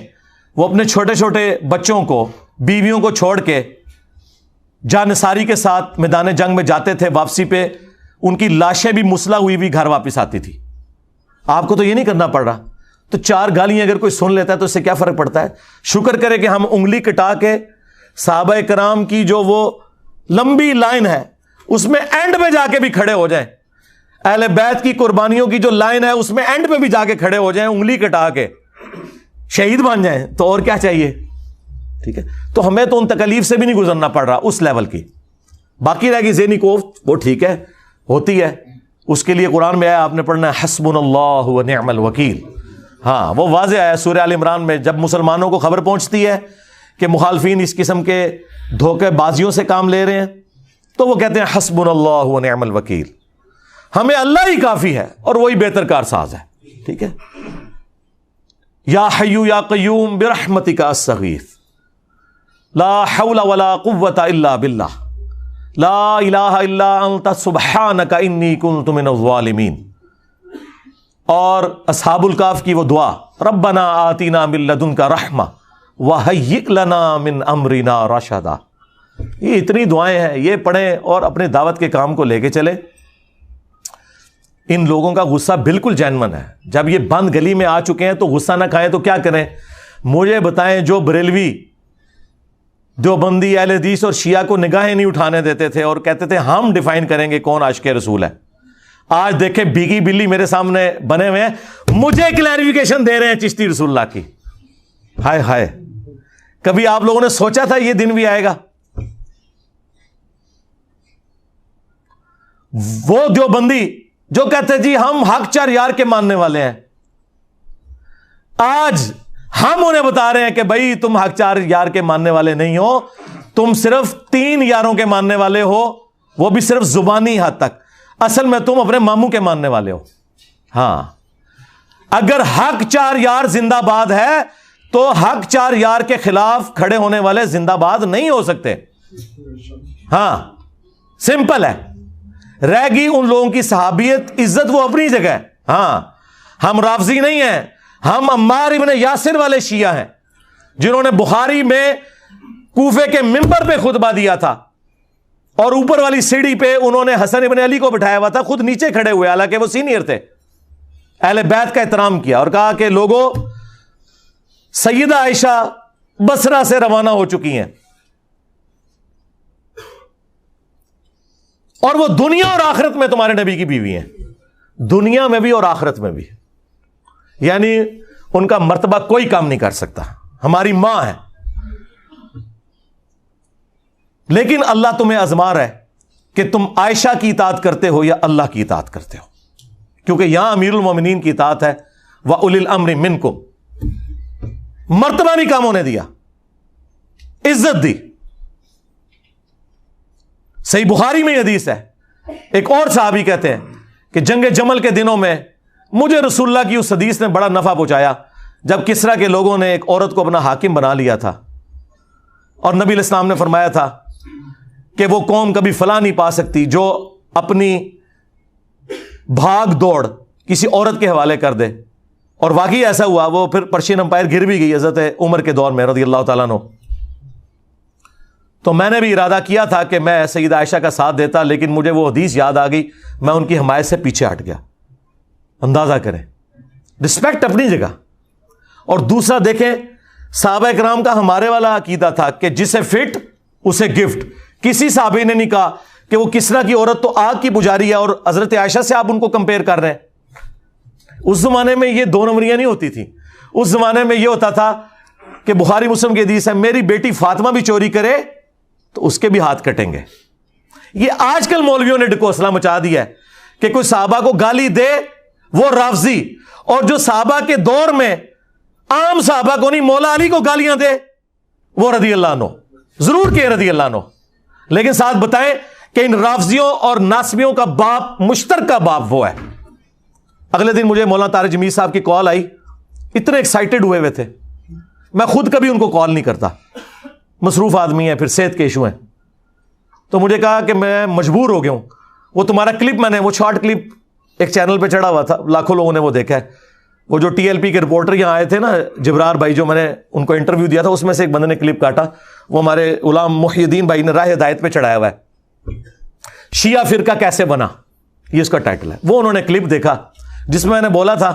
Speaker 1: وہ اپنے چھوٹے چھوٹے بچوں کو, بیویوں کو چھوڑ کے جانثاری کے ساتھ میدان جنگ میں جاتے تھے. واپسی پہ ان کی لاشیں بھی مسلح ہوئی بھی گھر واپس آتی تھی. آپ کو تو یہ نہیں کرنا پڑ رہا. تو 4 گالیاں اگر کوئی سن لیتا ہے تو اس سے کیا فرق پڑتا ہے؟ شکر کرے کہ ہم انگلی کٹا کے صحابہ کرام کی جو وہ لمبی لائن ہے اس میں اینڈ پہ جا کے بھی کھڑے ہو جائیں. اہل بیت کی قربانیوں کی جو لائن ہے اس میں اینڈ پہ بھی جا کے کھڑے ہو جائیں, انگلی کٹا کے شہید بن جائیں. تو اور کیا چاہیے؟ ٹھیک ہے. تو ہمیں تو ان تکلیف سے بھی نہیں گزرنا پڑ رہا اس لیول کی. باقی رہ گئی ذہنی کوفت, وہ ٹھیک ہے, ہوتی ہے. اس کے لیے قرآن میں آیا, آپ نے پڑھنا ہے حسبنا اللہ و نعم الوکیل. ہاں وہ واضح آیا سورہ آل عمران میں. جب مسلمانوں کو خبر پہنچتی ہے کہ مخالفین اس قسم کے دھوکے بازیوں سے کام لے رہے ہیں تو وہ کہتے ہیں حسبنا اللہ و نعم الوکیل, ہمیں اللہ ہی کافی ہے اور وہی بہتر کار ساز ہے. ٹھیک ہے. یا حی یا قیوم برحمتک استغیث لا حول ولا قوت الا باللہ لا الہ الا انت سبحانک انی کنت من الظالمین. اور اصحاب الکاف کی وہ دعا, ربنا آتینا من لدنک رحمہ وہیئ لنا من امرنا رشدا. یہ اتنی دعائیں ہیں, یہ پڑھیں اور اپنے دعوت کے کام کو لے کے چلیں. ان لوگوں کا غصہ بالکل جینون ہے. جب یہ بند گلی میں آ چکے ہیں تو غصہ نہ کھائیں تو کیا کریں؟ مجھے بتائیں, جو بریلوی دیوبندی اہل حدیث اور شیعہ کو نگاہیں نہیں اٹھانے دیتے تھے اور کہتے تھے ہم ڈیفائن کریں گے کون عاشق رسول ہے, آج دیکھیں بیگی بلی میرے سامنے بنے ہوئے ہیں, مجھے کلیریفیکیشن دے رہے ہیں چشتی رسول اللہ کی. ہائے ہائے, کبھی آپ لوگوں نے سوچا تھا یہ دن بھی آئے گا؟ وہ دیوبندی جو کہتے جی ہم حق 4 یار کے ماننے والے ہیں, آج ہم انہیں بتا رہے ہیں کہ بھائی تم حق 4 یار کے ماننے والے نہیں ہو, تم صرف 3 یاروں کے ماننے والے ہو, وہ بھی صرف زبانی حد تک. اصل میں تم اپنے ماموں کے ماننے والے ہو. ہاں, اگر حق 4 یار زندہ باد ہے تو حق 4 یار کے خلاف کھڑے ہونے والے زندہ باد نہیں ہو سکتے. ہاں سمپل ہے. رہ گئی ان لوگوں کی صحابیت, عزت وہ اپنی جگہ ہے. ہاں ہم رافضی نہیں ہیں, ہم عمار ابن یاسر والے شیعہ ہیں جنہوں نے بخاری میں کوفے کے منبر پہ خطبہ دیا تھا اور اوپر والی سیڑھی پہ انہوں نے حسن ابن علی کو بٹھایا ہوا تھا, خود نیچے کھڑے ہوئے حالانکہ وہ سینئر تھے. اہل بیت کا احترام کیا اور کہا کہ لوگوں, سیدہ عائشہ بصرہ سے روانہ ہو چکی ہیں, اور وہ دنیا اور آخرت میں تمہارے نبی کی بیوی ہیں, دنیا میں بھی اور آخرت میں بھی, یعنی ان کا مرتبہ کوئی کام نہیں کر سکتا, ہماری ماں ہے. لیکن اللہ تمہیں آزما رہا ہے کہ تم عائشہ کی اطاعت کرتے ہو یا اللہ کی اطاعت کرتے ہو, کیونکہ یہاں امیر المومنین کی اطاعت ہے, وَأُولِي الْأَمْرِ مِنْكُمْ, مرتبہ نہیں کام ہونے دیا, عزت دی. صحیح بخاری میں حدیث ہے, ایک اور صحابی کہتے ہیں کہ جنگ جمل کے دنوں میں مجھے رسول اللہ کی اس حدیث نے بڑا نفع پہنچایا جب کسرا کے لوگوں نے ایک عورت کو اپنا حاکم بنا لیا تھا, اور نبی علیہ السلام نے فرمایا تھا کہ وہ قوم کبھی فلاح نہیں پا سکتی جو اپنی بھاگ دوڑ کسی عورت کے حوالے کر دے, اور واقعی ایسا ہوا, وہ پھر پرشین امپائر گر بھی گئی حضرت عمر کے دور میں رضی اللہ تعالیٰ عنہ. تو میں نے بھی ارادہ کیا تھا کہ میں سیدہ عائشہ کا ساتھ دیتا, لیکن مجھے وہ حدیث یاد آ گئی, میں ان کی حمایت سے پیچھے ہٹ گیا. اندازہ کریں, رسپیکٹ اپنی جگہ. اور دوسرا دیکھیں, صحابہ کرام کا ہمارے والا عقیدہ تھا کہ جسے فٹ اسے گفٹ. کسی صحابی نے نہیں کہا کہ وہ کسرا کی عورت تو آگ کی پجاری ہے اور حضرت عائشہ سے آپ ان کو کمپیئر کر رہے ہیں. اس زمانے میں یہ دو نمبریاں نہیں ہوتی تھیں. اس زمانے میں یہ ہوتا تھا کہ بخاری مسلم کی حدیث ہے, میری بیٹی فاطمہ بھی چوری کرے تو اس کے بھی ہاتھ کٹیں گے. یہ آج کل مولویوں نے ڈکوسلا مچا دیا ہے کہ کوئی صحابہ کو گالی دے وہ رافضی, اور جو صحابہ کے دور میں عام صحابہ کو نہیں مولا علی کو گالیاں دے وہ رضی اللہ عنہ, ضرور کہ رضی اللہ عنہ, لیکن ساتھ بتائیں کہ ان رافضیوں اور ناسبیوں کا باپ مشترکہ باپ وہ ہے. اگلے دن مجھے مولانا طارق جمیل صاحب کی کال آئی, اتنے ایکسائٹڈ ہوئے تھے, میں خود کبھی ان کو کال نہیں کرتا, مصروف آدمی ہے, پھر صحت کے ایشو ہیں. تو مجھے کہا کہ میں مجبور ہو گیا ہوں, وہ تمہارا کلپ میں نے وہ شارٹ کلپ ایک چینل پہ چڑھا ہوا تھا, لاکھوں لوگوں نے وہ دیکھا ہے, وہ جو ٹی ایل پی کے رپورٹر یہاں آئے تھے نا, جبرار بھائی, جو میں نے ان کو انٹرویو دیا تھا, اس میں سے ایک بندے نے کلپ کاٹا, وہ ہمارے غلام محی الدین بھائی نے راہ ہدایت پہ چڑھایا ہوا ہے, شیعہ فرقہ کیسے بنا, یہ اس کا ٹائٹل ہے. وہ انہوں نے کلپ دیکھا جس میں نے بولا تھا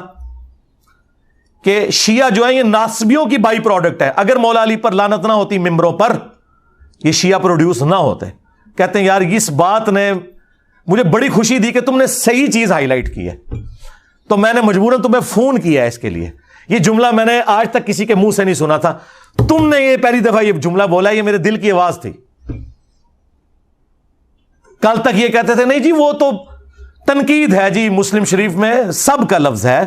Speaker 1: کہ شیعہ جو ہے یہ ناسبیوں کی بائی پروڈکٹ ہے, اگر مولا علی پر لعنت نہ ہوتی ممبروں پر یہ شیعہ پروڈیوس نہ ہوتے. کہتے ہیں یار اس بات نے مجھے بڑی خوشی دی کہ تم نے صحیح چیز ہائی لائٹ کی ہے, تو میں نے مجبوراً تمہیں فون کیا ہے اس کے لیے. یہ جملہ میں نے آج تک کسی کے منہ سے نہیں سنا تھا, تم نے یہ پہلی دفعہ یہ جملہ بولا, یہ میرے دل کی آواز تھی. کل تک یہ کہتے تھے نہیں جی وہ تو تنقید ہے جی, مسلم شریف میں سب کا لفظ ہے,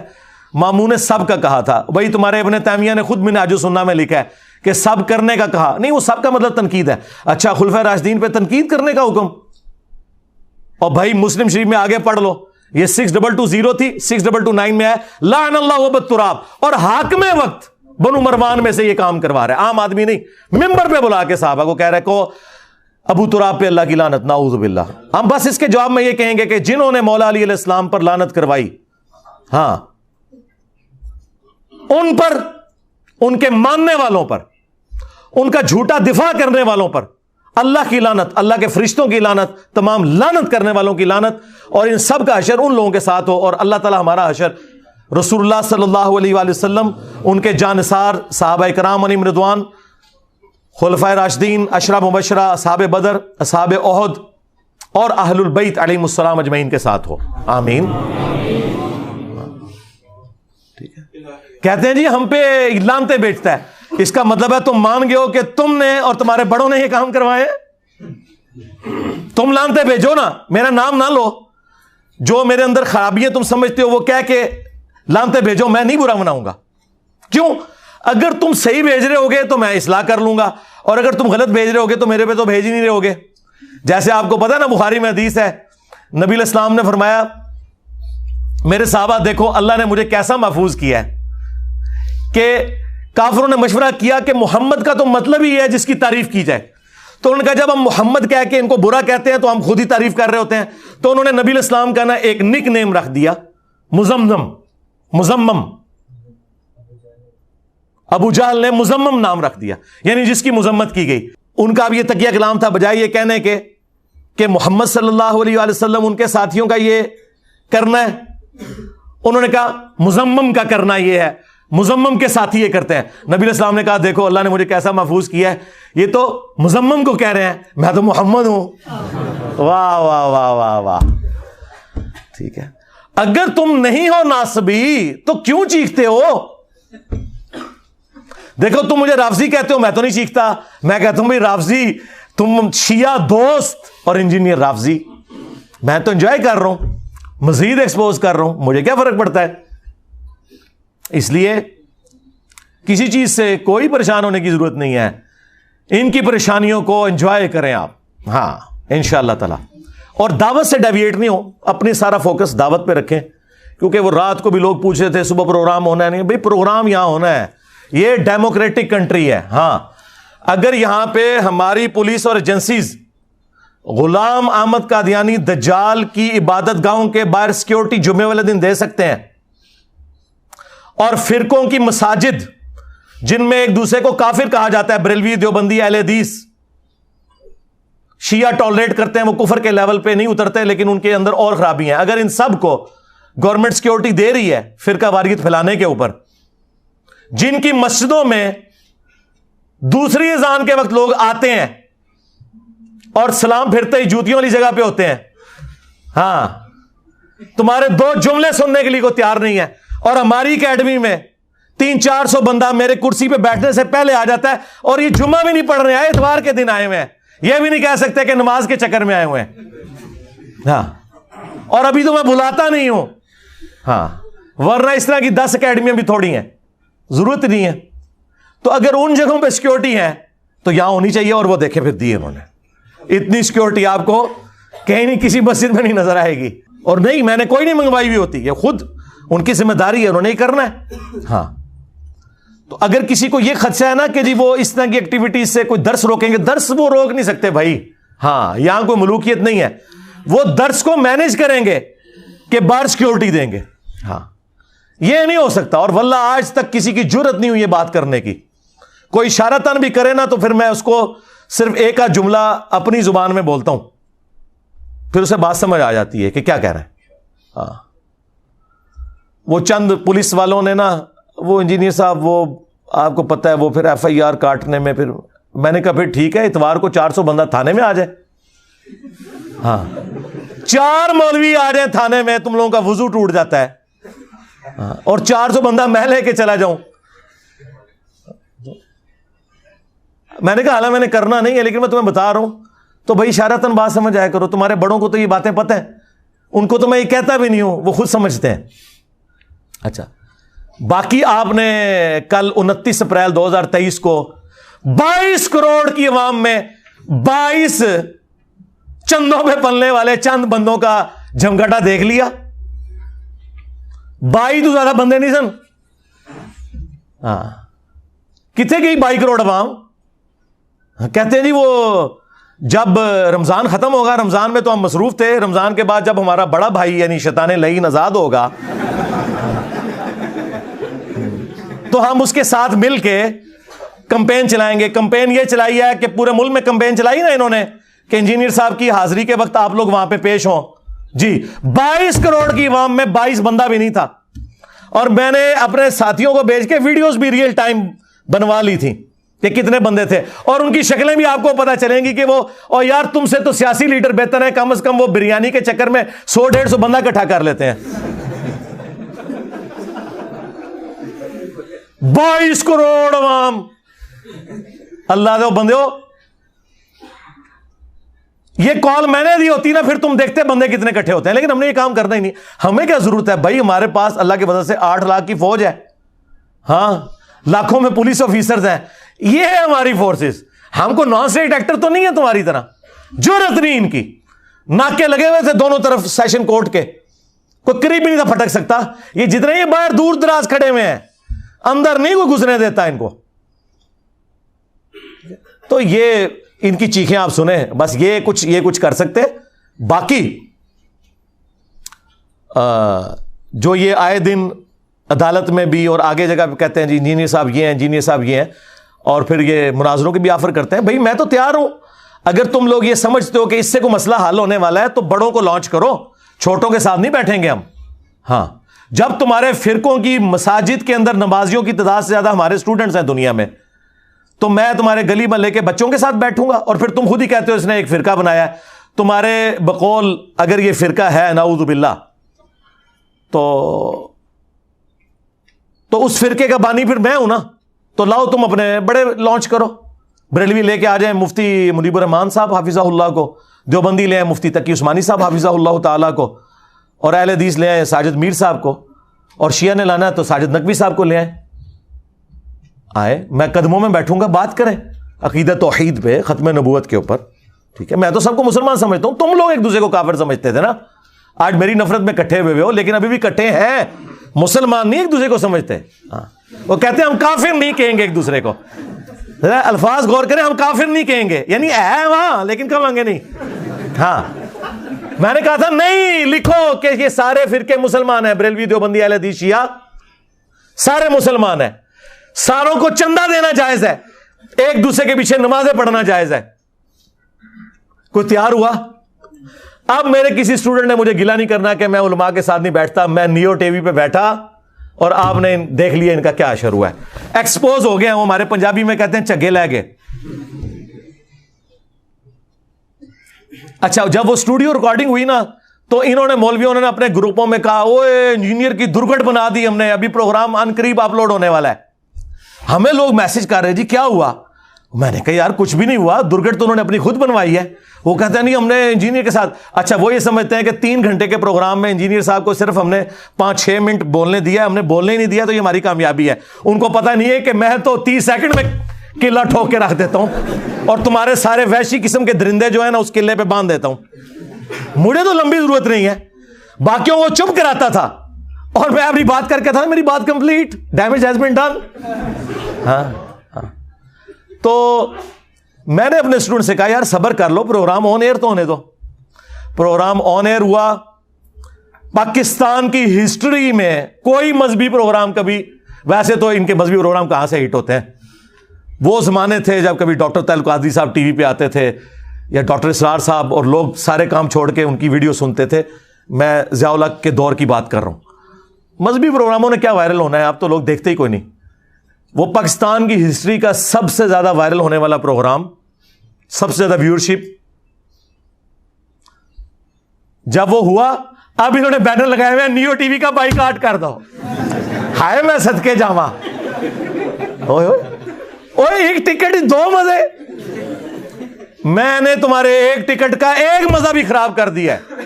Speaker 1: ماموں نے سب کا کہا تھا. بھائی تمہارے ابن تیمیہ نے خود منہاج السنہ میں لکھا ہے کہ سب کرنے کا کہا, نہیں وہ سب کا مطلب تنقید ہے. اچھا خلفائے راشدین پہ تنقید کرنے کا حکم, اور بھائی مسلم شریف میں آگے پڑھ لو, یہ 6220 تھی, 6229 میں ہے لعن اللہ وبت تراب, اور حاکم وقت بنو مروان میں سے یہ کام کروا رہا ہے, عام آدمی نہیں, ممبر پہ بلا کے صحابہ کو کہہ رہے کو ابو تراب پہ اللہ کی لعنت, نعوذ باللہ. ہم بس اس کے جواب میں یہ کہیں گے کہ جنہوں نے مولا علی علیہ السلام پر لعنت کروائی, ہاں ان پر, ان کے ماننے والوں پر, ان کا جھوٹا دفاع کرنے والوں پر اللہ کی لعنت, اللہ کے فرشتوں کی لعنت, تمام لعنت کرنے والوں کی لعنت, اور ان سب کا حشر ان لوگوں کے ساتھ ہو. اور اللہ تعالی ہمارا حشر رسول اللہ صلی اللہ علیہ وآلہ وسلم, ان کے جانثار صحابہ کرام علیہم رضوان, خلفائے راشدین, اشرا مبشرہ, اصحاب بدر, اصحاب احد, اور اہل البیت علیہم السلام اجمعین کے ساتھ ہو, آمین. ٹھیک ہے, کہتے ہیں جی ہم پہ لانتے بیچتا ہے, اس کا مطلب ہے تم مان گئے ہو کہ تم نے اور تمہارے بڑوں نے یہ کام کروائے, تم لانتے بھیجو نا, میرا نام نہ لو, جو میرے اندر خرابیاں تم سمجھتے ہو وہ کہہ کے لانتے بھیجو, میں نہیں برا مناؤں گا. کیوں؟ اگر تم صحیح بھیج رہے ہوگے تو میں اصلاح کر لوں گا, اور اگر تم غلط بھیج رہے ہوگے تو میرے پہ تو بھیج ہی نہیں رہے ہوگے. جیسے آپ کو پتا ہے نا, بخاری میں حدیث ہے, نبی علیہ السلام نے فرمایا میرے صحابہ دیکھو اللہ نے مجھے کیسا محفوظ کیا ہے کہ کافروں نے مشورہ کیا کہ محمد کا تو مطلب ہی ہے جس کی تعریف کی جائے, تو انہوں نے کہا جب ہم محمد کہہ کے ان کو برا کہتے ہیں تو ہم خود ہی تعریف کر رہے ہوتے ہیں. تو انہوں نے نبی علیہ السلام کا نا ایک نک نیم رکھ دیا, مزمم. ابو جہل نے مزمم نام رکھ دیا, یعنی جس کی مذمت کی گئی. ان کا اب یہ تقیہ کلام تھا, بجائے یہ کہنے کے کہ محمد صلی اللہ علیہ وآلہ وسلم ان کے ساتھیوں کا یہ کرنا ہے, انہوں نے کہا مزمم کا کرنا یہ ہے. مزمم کے ساتھی یہ کرتے ہیں. نبی علیہ السلام نے کہا دیکھو اللہ نے مجھے کیسا محفوظ کیا ہے, یہ تو مزمم کو کہہ رہے ہیں میں تو محمد ہوں. واہ واہ واہ واہ واہ. ٹھیک ہے, اگر تم نہیں ہو ناصبی تو کیوں چیختے ہو؟ دیکھو تم مجھے رافضی کہتے ہو, میں تو نہیں چیختا. میں کہتا ہوں بھائی رافضی, تم شیعہ دوست اور انجینئر رافضی, میں تو انجوائے کر رہا ہوں, مزید ایکسپوز کر رہا ہوں, مجھے کیا فرق پڑتا ہے؟ اس لیے کسی چیز سے کوئی پریشان ہونے کی ضرورت نہیں ہے. ان کی پریشانیوں کو انجوائے کریں آپ, ہاں انشاءاللہ تعالی. اور دعوت سے ڈیویٹ نہیں ہو, اپنی سارا فوکس دعوت پہ رکھیں. کیونکہ وہ رات کو بھی لوگ پوچھ رہے تھے صبح پروگرام ہونا ہے, نہیں بھائی پروگرام یہاں ہونا ہے, یہ ڈیموکریٹک کنٹری ہے. ہاں اگر یہاں پہ ہماری پولیس اور ایجنسیز غلام احمد قادیانی دجال کی عبادت گاہوں کے باہر سیکیورٹی جمعے والے دن دے سکتے ہیں, اور فرقوں کی مساجد جن میں ایک دوسرے کو کافر کہا جاتا ہے, بریلوی, دیوبندی, اہل حدیث, شیعہ ٹالریٹ کرتے ہیں, وہ کفر کے لیول پہ نہیں اترتے لیکن ان کے اندر اور خرابی ہیں. اگر ان سب کو گورنمنٹ سیکیورٹی دے رہی ہے فرقہ واریت پھیلانے کے اوپر, جن کی مسجدوں میں دوسری اذان کے وقت لوگ آتے ہیں اور سلام پھرتے ہی جوتیوں والی جگہ پہ ہوتے ہیں, ہاں تمہارے 2 جملے سننے کے لیے کوئی تیار نہیں ہے, اور ہماری اکیڈمی میں 300-400 بندہ میرے کرسی پہ بیٹھنے سے پہلے آ جاتا ہے, اور یہ جمعہ بھی نہیں پڑھ رہے ہیں, اتوار کے دن آئے ہوئے ہیں, یہ بھی نہیں کہہ سکتے کہ نماز کے چکر میں آئے ہوئے ہیں. ہاں اور ابھی تو میں بلاتا نہیں ہوں, ہاں ورنہ اس طرح کی 10 اکیڈمیاں بھی تھوڑی ہیں, ضرورت نہیں ہے. تو اگر ان جگہوں پہ سیکیورٹی ہے تو یہاں ہونی چاہیے, اور وہ دیکھیں پھر دی انہوں نے. اتنی سیکیورٹی آپ کو کہیں نہیں کسی مسجد میں نہیں نظر آئے گی. اور نہیں, میں نے کوئی نہیں منگوائی ہوئی ہوتی, یہ خود ان کی ذمہ داری ہے, انہوں نے ہی کرنا ہے. ہاں تو اگر کسی کو یہ خدشہ ہے نا کہ جی وہ اس طرح کی ایکٹیویٹیز سے کوئی درس روکیں گے, درس وہ روک نہیں سکتے بھائی. ہاں یہاں کوئی ملوکیت نہیں ہے, وہ درس کو مینج کریں گے کہ باہر سیکیورٹی دیں گے. ہاں یہ نہیں ہو سکتا, اور واللہ آج تک کسی کی جرت نہیں ہوئی یہ بات کرنے کی. کوئی اشارتاً بھی کرے نا تو پھر میں اس کو صرف ایک آدھ جملہ اپنی زبان میں بولتا ہوں, پھر اسے بات سمجھ آ جاتی ہے کہ کیا کہہ رہے ہیں. ہاں وہ چند پولیس والوں نے نا, وہ انجینئر صاحب, وہ آپ کو پتہ ہے وہ پھر ایف آئی آر کاٹنے میں, پھر میں نے کہا پھر ٹھیک ہے اتوار کو 400 بندہ تھانے میں آ جائے. ہاں 4 مولوی آ جائیں تھانے میں, تم لوگوں کا وضو ٹوٹ جاتا ہے. ہاں اور 400 بندہ میں لے کے چلا جاؤں. میں نے کہا حالانکہ میں نے کرنا نہیں ہے لیکن میں تمہیں بتا رہا ہوں, تو بھائی اشارتاً بات سمجھ آیا کرو. تمہارے بڑوں کو تو یہ باتیں پتہ ہیں, ان کو تو میں یہ کہتا بھی نہیں ہوں, وہ خود سمجھتے ہیں. اچھا باقی آپ نے کل 29 اپریل 2023 کو 22 کروڑ کی عوام میں 22 چندوں پہ پلنے والے چند بندوں کا جمگٹا دیکھ لیا. 22 تو زیادہ بندے نہیں سن. ہاں کتنے گئی 22 کروڑ عوام؟ کہتے ہیں جی وہ جب رمضان ختم ہوگا, رمضان میں تو ہم مصروف تھے, رمضان کے بعد جب ہمارا بڑا بھائی یعنی شیطان لعین آزاد ہوگا تو ہم اس کے ساتھ مل کے کمپین چلائیں گے. کمپین یہ چلائی ہے کہ پورے ملک میں کمپین چلائی نا انہوں نے کہ انجینئر صاحب کی حاضری کے وقت آپ لوگ وہاں پہ پیش ہوں. جی 22 کروڑ کی عوام میں 22 بندہ بھی نہیں تھا, اور میں نے اپنے ساتھیوں کو بھیج کے ویڈیوز بھی ریئل ٹائم بنوا لی تھی کہ کتنے بندے تھے, اور ان کی شکلیں بھی آپ کو پتا چلیں گی کہ وہ, اور یار تم سے تو سیاسی لیڈر بہتر ہے, کم از کم وہ بریانی کے چکر میں 100-150 بندہ اکٹھا کر لیتے ہیں. 22 کروڑ عوام, اللہ دے بندے ہو. یہ کال میں نے دی ہوتی نا پھر تم دیکھتے بندے کتنے اکٹھے ہوتے ہیں, لیکن ہم نے یہ کام کرنا ہی نہیں. ہمیں کیا ضرورت ہے بھائی, ہمارے پاس اللہ کی وجہ سے 8 لاکھ کی فوج ہے, ہاں لاکھوں میں پولیس آفیسرز ہیں, یہ ہے ہماری فورسز. ہم کو نان اسٹیٹ ایکٹر تو نہیں ہے تمہاری طرح, جرت نہیں ان کی. ناکے لگے ہوئے تھے دونوں طرف سیشن کورٹ کے, کوئی قریب بھی نہیں تھا پھٹک سکتا. یہ جتنے یہ باہر دور دراز کھڑے ہوئے ہیں, اندر نہیں کوئی گزرنے دیتا ان کو. تو یہ ان کی چیخیں آپ سنیں, بس یہ کچھ کر سکتے. باقی جو یہ آئے دن عدالت میں بھی اور آگے جگہ پہ کہتے ہیں جی انجینئر صاحب یہ ہیں, انجینئر صاحب یہ ہیں, اور پھر یہ مناظروں کی بھی آفر کرتے ہیں. بھائی میں تو تیار ہوں, اگر تم لوگ یہ سمجھتے ہو کہ اس سے کوئی مسئلہ حل ہونے والا ہے تو بڑوں کو لانچ کرو, چھوٹوں کے ساتھ نہیں بیٹھیں گے ہم. ہاں جب تمہارے فرقوں کی مساجد کے اندر نمازیوں کی تعداد سے زیادہ ہمارے اسٹوڈنٹس ہیں دنیا میں, تو میں تمہارے گلی محلے کے بچوں کے ساتھ بیٹھوں گا؟ اور پھر تم خود ہی کہتے ہو اس نے ایک فرقہ بنایا ہے. تمہارے بقول اگر یہ فرقہ ہے نعوذ باللہ, تو اس فرقے کا بانی پھر میں ہوں نا. تو لاؤ تم اپنے بڑے لانچ کرو. بریلوی لے کے آ جائیں مفتی منیب الرحمان صاحب حافظہ اللہ کو, دیوبندی لے آئیں مفتی تقی عثمانی صاحب حافظہ اللہ تعالیٰ کو, اور اہل حدیث لے آئیں ساجد میر صاحب کو, اور شیعہ نے لانا ہے تو ساجد نقوی صاحب کو لے آئیں. آئے, میں قدموں میں بیٹھوں گا, بات کریں عقیدہ توحید پہ, ختم نبوت کے اوپر. ٹھیک ہے, میں تو سب کو مسلمان سمجھتا ہوں, تم لوگ ایک دوسرے کو کافر سمجھتے تھے نا. آج میری نفرت میں کٹھے ہوئے ہو, لیکن ابھی بھی کٹھے ہیں, مسلمان نہیں ایک دوسرے کو سمجھتے. ہاں, وہ کہتے ہیں ہم کافر نہیں کہیں گے ایک دوسرے کو. الفاظ غور کریں, ہم کافر نہیں کہیں گے, یعنی ہے وہاں لیکن کہیں گے نہیں. ہاں, میں نے کہا تھا نہیں, لکھو کہ یہ سارے فرقے مسلمان ہیں, بریلوی دیوبندی اہل حدیث شیعہ سارے مسلمان ہیں, ساروں کو چندہ دینا جائز ہے, ایک دوسرے کے پیچھے نمازیں پڑھنا جائز ہے. کوئی تیار ہوا؟ اب میرے کسی اسٹوڈنٹ نے مجھے گلا نہیں کرنا کہ میں علماء کے ساتھ نہیں بیٹھتا. میں نیو ٹی وی پہ بیٹھا اور آپ نے دیکھ لیا ان کا کیا اشر ہوا ہے. ایکسپوز ہو گیا, وہ ہمارے پنجابی میں کہتے ہیں چگے لے گئے. اچھا, جب وہ اسٹوڈیو ریکارڈنگ ہوئی نا, تو انہوں نے مولویوں نے اپنے گروپوں میں کہا اوے انجینئر کی درگٹ بنا دی ہم نے, ابھی پروگرام ان قریب اپلوڈ ہونے والا ہے. ہمیں لوگ میسج کر رہے جی کیا ہوا؟ میں نے کہا یار کچھ بھی نہیں ہوا, درگٹ تو انہوں نے اپنی خود بنوائی ہے. وہ کہتے ہیں نہیں ہم نے انجینئر کے ساتھ. اچھا, وہ یہ سمجھتے ہیں کہ 3 گھنٹے کے پروگرام میں انجینئر صاحب کو صرف ہم نے 5-6 منٹ بولنے دیا, ہم نے بولنے ہی نہیں دیا, تو یہ ہماری کامیابی ہے. ان کو پتہ نہیں ہے کہ میں تو 30 سیکنڈ میں قلعہ ٹھوک کے رکھ دیتا ہوں, اور تمہارے سارے وحشی قسم کے درندے جو ہیں نا اس قلعے پہ باندھ دیتا ہوں. مجھے تو لمبی ضرورت نہیں ہے, باقیوں کو چپ کراتا تھا, اور میں اپنی بات کر کے تھا, میری بات complete, damage has been done. ہاں, تو میں نے اپنے اسٹوڈنٹ سے کہا یار صبر کر لو, پروگرام آن ایئر تو ہونے دو. پروگرام آن ایئر ہوا. پاکستان کی ہسٹری میں کوئی مذہبی پروگرام کبھی, ویسے تو ان کے مذہبی پروگرام کہاں سے ہٹ ہوتے ہیں, وہ زمانے تھے جب کبھی ڈاکٹر تعلق قادری صاحب ٹی وی پہ آتے تھے, یا ڈاکٹر اسرار صاحب, اور لوگ سارے کام چھوڑ کے ان کی ویڈیو سنتے تھے. میں ضیاء الحق کے دور کی بات کر رہا ہوں. مذہبی پروگراموں نے کیا وائرل ہونا ہے, آپ تو لوگ دیکھتے ہی کوئی نہیں. وہ پاکستان کی ہسٹری کا سب سے زیادہ وائرل ہونے والا پروگرام, سب سے زیادہ ویورشپ, جب وہ ہوا, اب انہوں نے بینر لگائے ہوئے نیو ٹی وی کا بائیکاٹ کر دو. ہائے میں صدقے جاواں, اوئے ایک ٹکٹ 2 مزے, میں نے تمہارے ایک ٹکٹ کا ایک مزہ بھی خراب کر دیا ہے.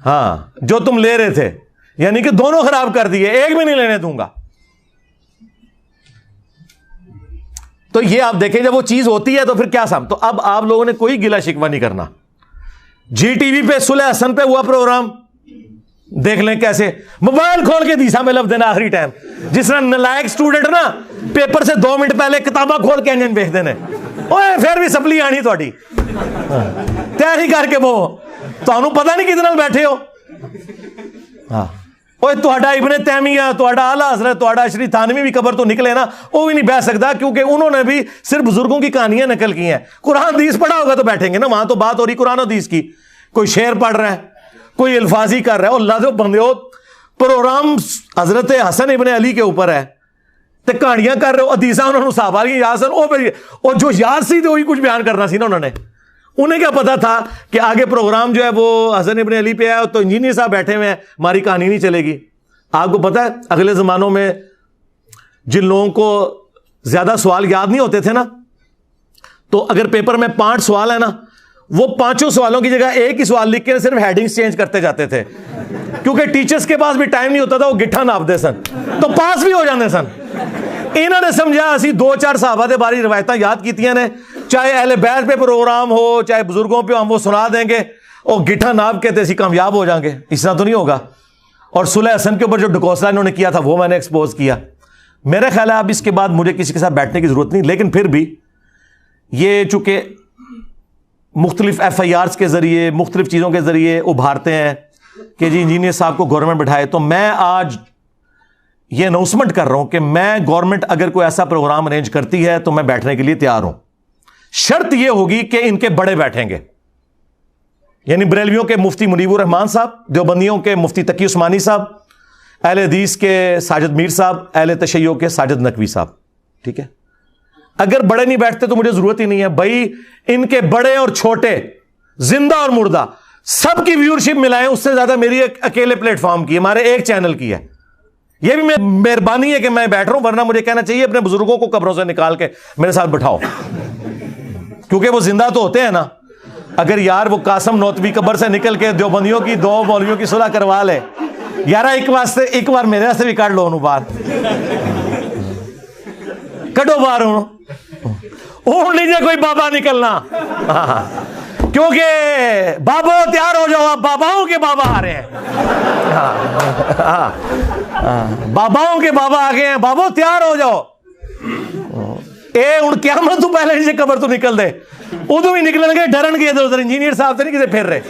Speaker 1: ہاں, جو تم لے رہے تھے, یعنی کہ دونوں خراب کر دیے, ایک بھی نہیں لینے دوں گا. تو یہ آپ دیکھیں جب وہ چیز ہوتی ہے تو پھر کیا تو اب آپ لوگوں نے کوئی گلا شکوہ نہیں کرنا. جی ٹی وی پہ صلح حسن پہ ہوا پروگرام, دیکھ لیں کیسے موبائل کھول کے دیسا میں لفظ دینا آخری ٹائم, جس طرح نلائق اسٹوڈنٹ نا پیپر سے 2 منٹ پہلے کتاباں کھول کے انجن دیکھ دینے, اوے پھر بھی سپلی آنی تھوڑی تیاری کر کے, وہ تمہیں پتہ نہیں کتنے بیٹھے ہو. ہاں, اوے تہاڈا ابن تیمیہ, تہاڈا اعلیٰ حضرت, تہاڈا اشری تھانوی بھی قبر تو نکلے نا, وہ بھی نہیں بیٹھ سکتا, کیونکہ انہوں نے بھی صرف بزرگوں کی کہانیاں نقل کی ہیں. قرآن حدیث پڑھا ہوگا تو بیٹھیں گے نا, وہاں تو بات ہو رہی قرآن حدیث کی. کوئی شعر پڑھ رہا ہے, کوئی الفاظی کر رہا ہے, اور اللہ جو بندے ہو پروگرام حضرت حسن ابن علی کے اوپر ہے تے کہانیاں کر رہے ہو, حدیثاں انہوں نے صحابہ کی یاد سن, وہ جو یاد سی تو وہی کچھ بیان کرنا سی نا انہوں نے. انہیں کیا پتا تھا کہ آگے پروگرام جو ہے وہ حسن ابن علی پہ ہے, تو انجینئر صاحب بیٹھے ہوئے ہیں, ہماری کہانی نہیں چلے گی. آپ کو پتا ہے اگلے زمانوں میں جن لوگوں کو زیادہ سوال یاد نہیں ہوتے تھے نا, تو اگر پیپر میں 5 سوال ہے نا, وہ 5 سوالوں کی جگہ ایک ہی سوال لکھ کے صرف ہیڈنگز چینج کرتے جاتے تھے, کیونکہ ٹیچرز کے پاس بھی ٹائم نہیں ہوتا تھا, وہ گٹھا ناپتے سن تو پاس بھی ہو جاتے سن. انہوں نے سمجھا اسی 2-4 صحابہ دے باری روایتاں یاد کیتیاں نے, چاہے اہل بیت پہ پروگرام ہو چاہے بزرگوں پہ, ہم وہ سنا دیں گے, اور گٹھا ناپ کے تے اسی کامیاب ہو جائیں گے. اس طرح تو نہیں ہوگا. اور صلح حسن کے اوپر جو ڈکوسلا انہوں نے کیا تھا وہ میں نے ایکسپوز کیا. میرا خیال ہے اب اس کے بعد مجھے کسی کے ساتھ بیٹھنے کی ضرورت نہیں, لیکن پھر بھی یہ چونکہ مختلف ایف آئی آرز کے ذریعے مختلف چیزوں کے ذریعے ابھارتے ہیں کہ جی انجینئر صاحب کو گورنمنٹ بٹھائے, تو میں آج یہ اناؤنسمنٹ کر رہا ہوں کہ میں گورنمنٹ اگر کوئی ایسا پروگرام ارینج کرتی ہے تو میں بیٹھنے کے لیے تیار ہوں. شرط یہ ہوگی کہ ان کے بڑے بیٹھیں گے, یعنی بریلویوں کے مفتی منیب الرحمان صاحب, دیوبندیوں کے مفتی تقی عثمانی صاحب, اہل حدیث کے ساجد میر صاحب، اہل تشیع کے ساجد نقوی صاحب، ٹھیک ہے؟ اگر بڑے نہیں بیٹھتے تو مجھے ضرورت ہی نہیں ہے بھائی، ان کے بڑے اور چھوٹے، زندہ اور مردہ، سب کی ویورشپ ملائیں، اس سے زیادہ میری ایک اکیلے پلیٹ فارم کی، ہمارے ایک چینل کی ہے۔ یہ بھی مہربانی ہے کہ میں بیٹھ رہا ہوں، ورنہ مجھے کہنا چاہیے اپنے بزرگوں کو قبروں سے نکال کے میرے ساتھ بٹھاؤ، کیونکہ وہ زندہ تو ہوتے ہیں نا۔ اگر یار وہ قاسم نوتوی قبر سے نکل کے دیوبندیوں کی 2 مولویوں کی صلح کروا لے، یار ایک بار میرے سے بھی کاٹ لو انہوں باہر، کٹو باہر اونٹ لیجیے کوئی بابا نکلنا، کیونکہ بابو تیار ہو جاؤ، آپ باباؤں کے بابا آ رہے ہیں، باباؤں کے بابا آ گئے ہیں، بابو تیار ہو جاؤ۔ ہوں قیامت تو پہلے نیچے قبر تو نکل دے، ادو بھی نکلن گے، ڈرن گے ادھر ادھر، انجینئر صاحب سے نہیں کسی پھر رہے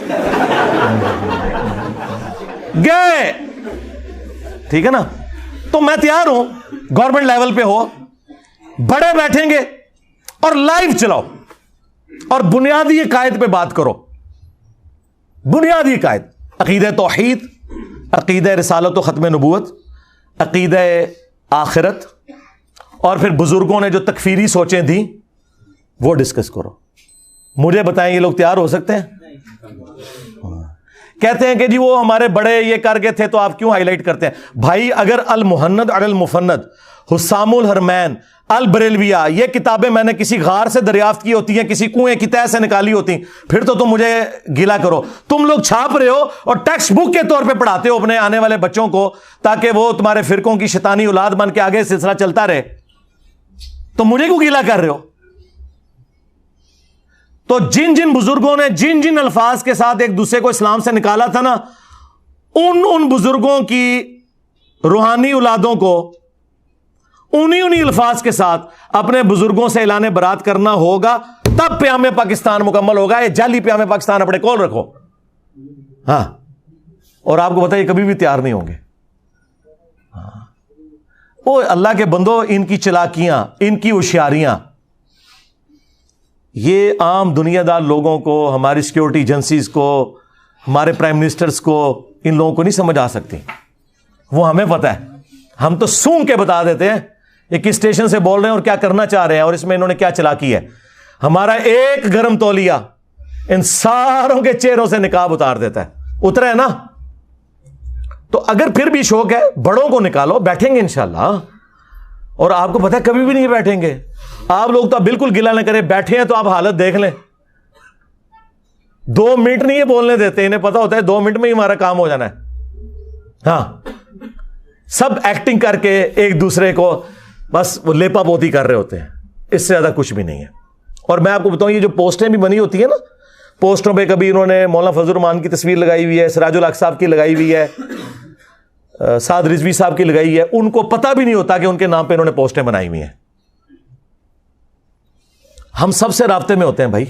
Speaker 1: گئے، ٹھیک ہے نا؟ تو میں تیار ہوں، گورنمنٹ لیول پہ ہو، بڑے بیٹھیں گے اور لائیو چلاؤ اور بنیادی قائد پہ بات کرو، بنیادی قائد، عقیدہ توحید، عقیدہ رسالت و ختم نبوت، عقیدہ آخرت، اور پھر بزرگوں نے جو تکفیری سوچیں تھیں وہ ڈسکس کرو۔ مجھے بتائیں یہ لوگ تیار ہو سکتے ہیں؟ کہتے ہیں کہ جی وہ ہمارے بڑے یہ کر گئے تھے تو آپ کیوں ہائی لائٹ کرتے ہیں؟ بھائی اگر المہند علی المفند، حسام الحرمین، البریلویہ، یہ کتابیں میں نے کسی غار سے دریافت کی ہوتی ہیں، کسی کنویں کی تہہ سے نکالی ہوتی، پھر تو تم مجھے گلا کرو۔ تم لوگ چھاپ رہے ہو اور ٹیکسٹ بک کے طور پہ پڑھاتے ہو اپنے آنے والے بچوں کو، تاکہ وہ تمہارے فرقوں کی شیطانی اولاد بن کے آگے سلسلہ چلتا رہے، تو مجھے کیوں گیلا کر رہے ہو؟ تو جن جن بزرگوں نے جن جن الفاظ کے ساتھ ایک دوسرے کو اسلام سے نکالا تھا نا، ان بزرگوں کی روحانی اولادوں کو انہی الفاظ کے ساتھ اپنے بزرگوں سے اعلان برات کرنا ہوگا، تب پیام پاکستان مکمل ہوگا۔ یہ جعلی پیام پاکستان اپنے کول رکھو، ہاں، اور آپ کو بتائیے کبھی بھی تیار نہیں ہوں گے۔ وہ اللہ کے بندو، ان کی چلاکیاں، ان کی ہوشیاریاں، یہ عام دنیا دار لوگوں کو، ہماری سیکیورٹی ایجنسیز کو، ہمارے پرائم منسٹرز کو، ان لوگوں کو نہیں سمجھ آ سکتی۔ وہ ہمیں پتہ ہے، ہم تو سونگ کے بتا دیتے ہیں یہ کس اسٹیشن سے بول رہے ہیں اور کیا کرنا چاہ رہے ہیں، اور اس میں انہوں نے کیا چلاکی ہے۔ ہمارا ایک گرم تولیہ ان ساروں کے چہروں سے نقاب اتار دیتا ہے۔ اترا ہے نا؟ تو اگر پھر بھی شوق ہے، بڑوں کو نکالو، بیٹھیں گے انشاءاللہ۔ اور آپ کو پتہ ہے کبھی بھی نہیں بیٹھیں گے آپ لوگ، تو آپ بالکل گلا نہ کریں، بیٹھے ہیں تو آپ حالت دیکھ لیں۔ 2 منٹ نہیں یہ بولنے دیتے، انہیں پتا ہوتا ہے 2 منٹ میں ہی ہمارا کام ہو جانا ہے۔ ہاں، سب ایکٹنگ کر کے ایک دوسرے کو بس وہ لیپا پوتی کر رہے ہوتے ہیں، اس سے زیادہ کچھ بھی نہیں ہے۔ اور میں آپ کو بتاؤں، یہ جو پوسٹیں بھی بنی ہوتی ہیں نا، پوسٹوں پہ کبھی انہوں نے مولانا فضل الرحمان کی تصویر لگائی ہوئی ہے، سراج الحق صاحب کی لگائی ہوئی ہے، سعد رضوی صاحب کی لگائی ہے، ان کو پتہ بھی نہیں ہوتا کہ ان کے نام پہ انہوں نے پوسٹیں بنائی ہوئی ہیں۔ ہم سب سے رابطے میں ہوتے ہیں بھائی،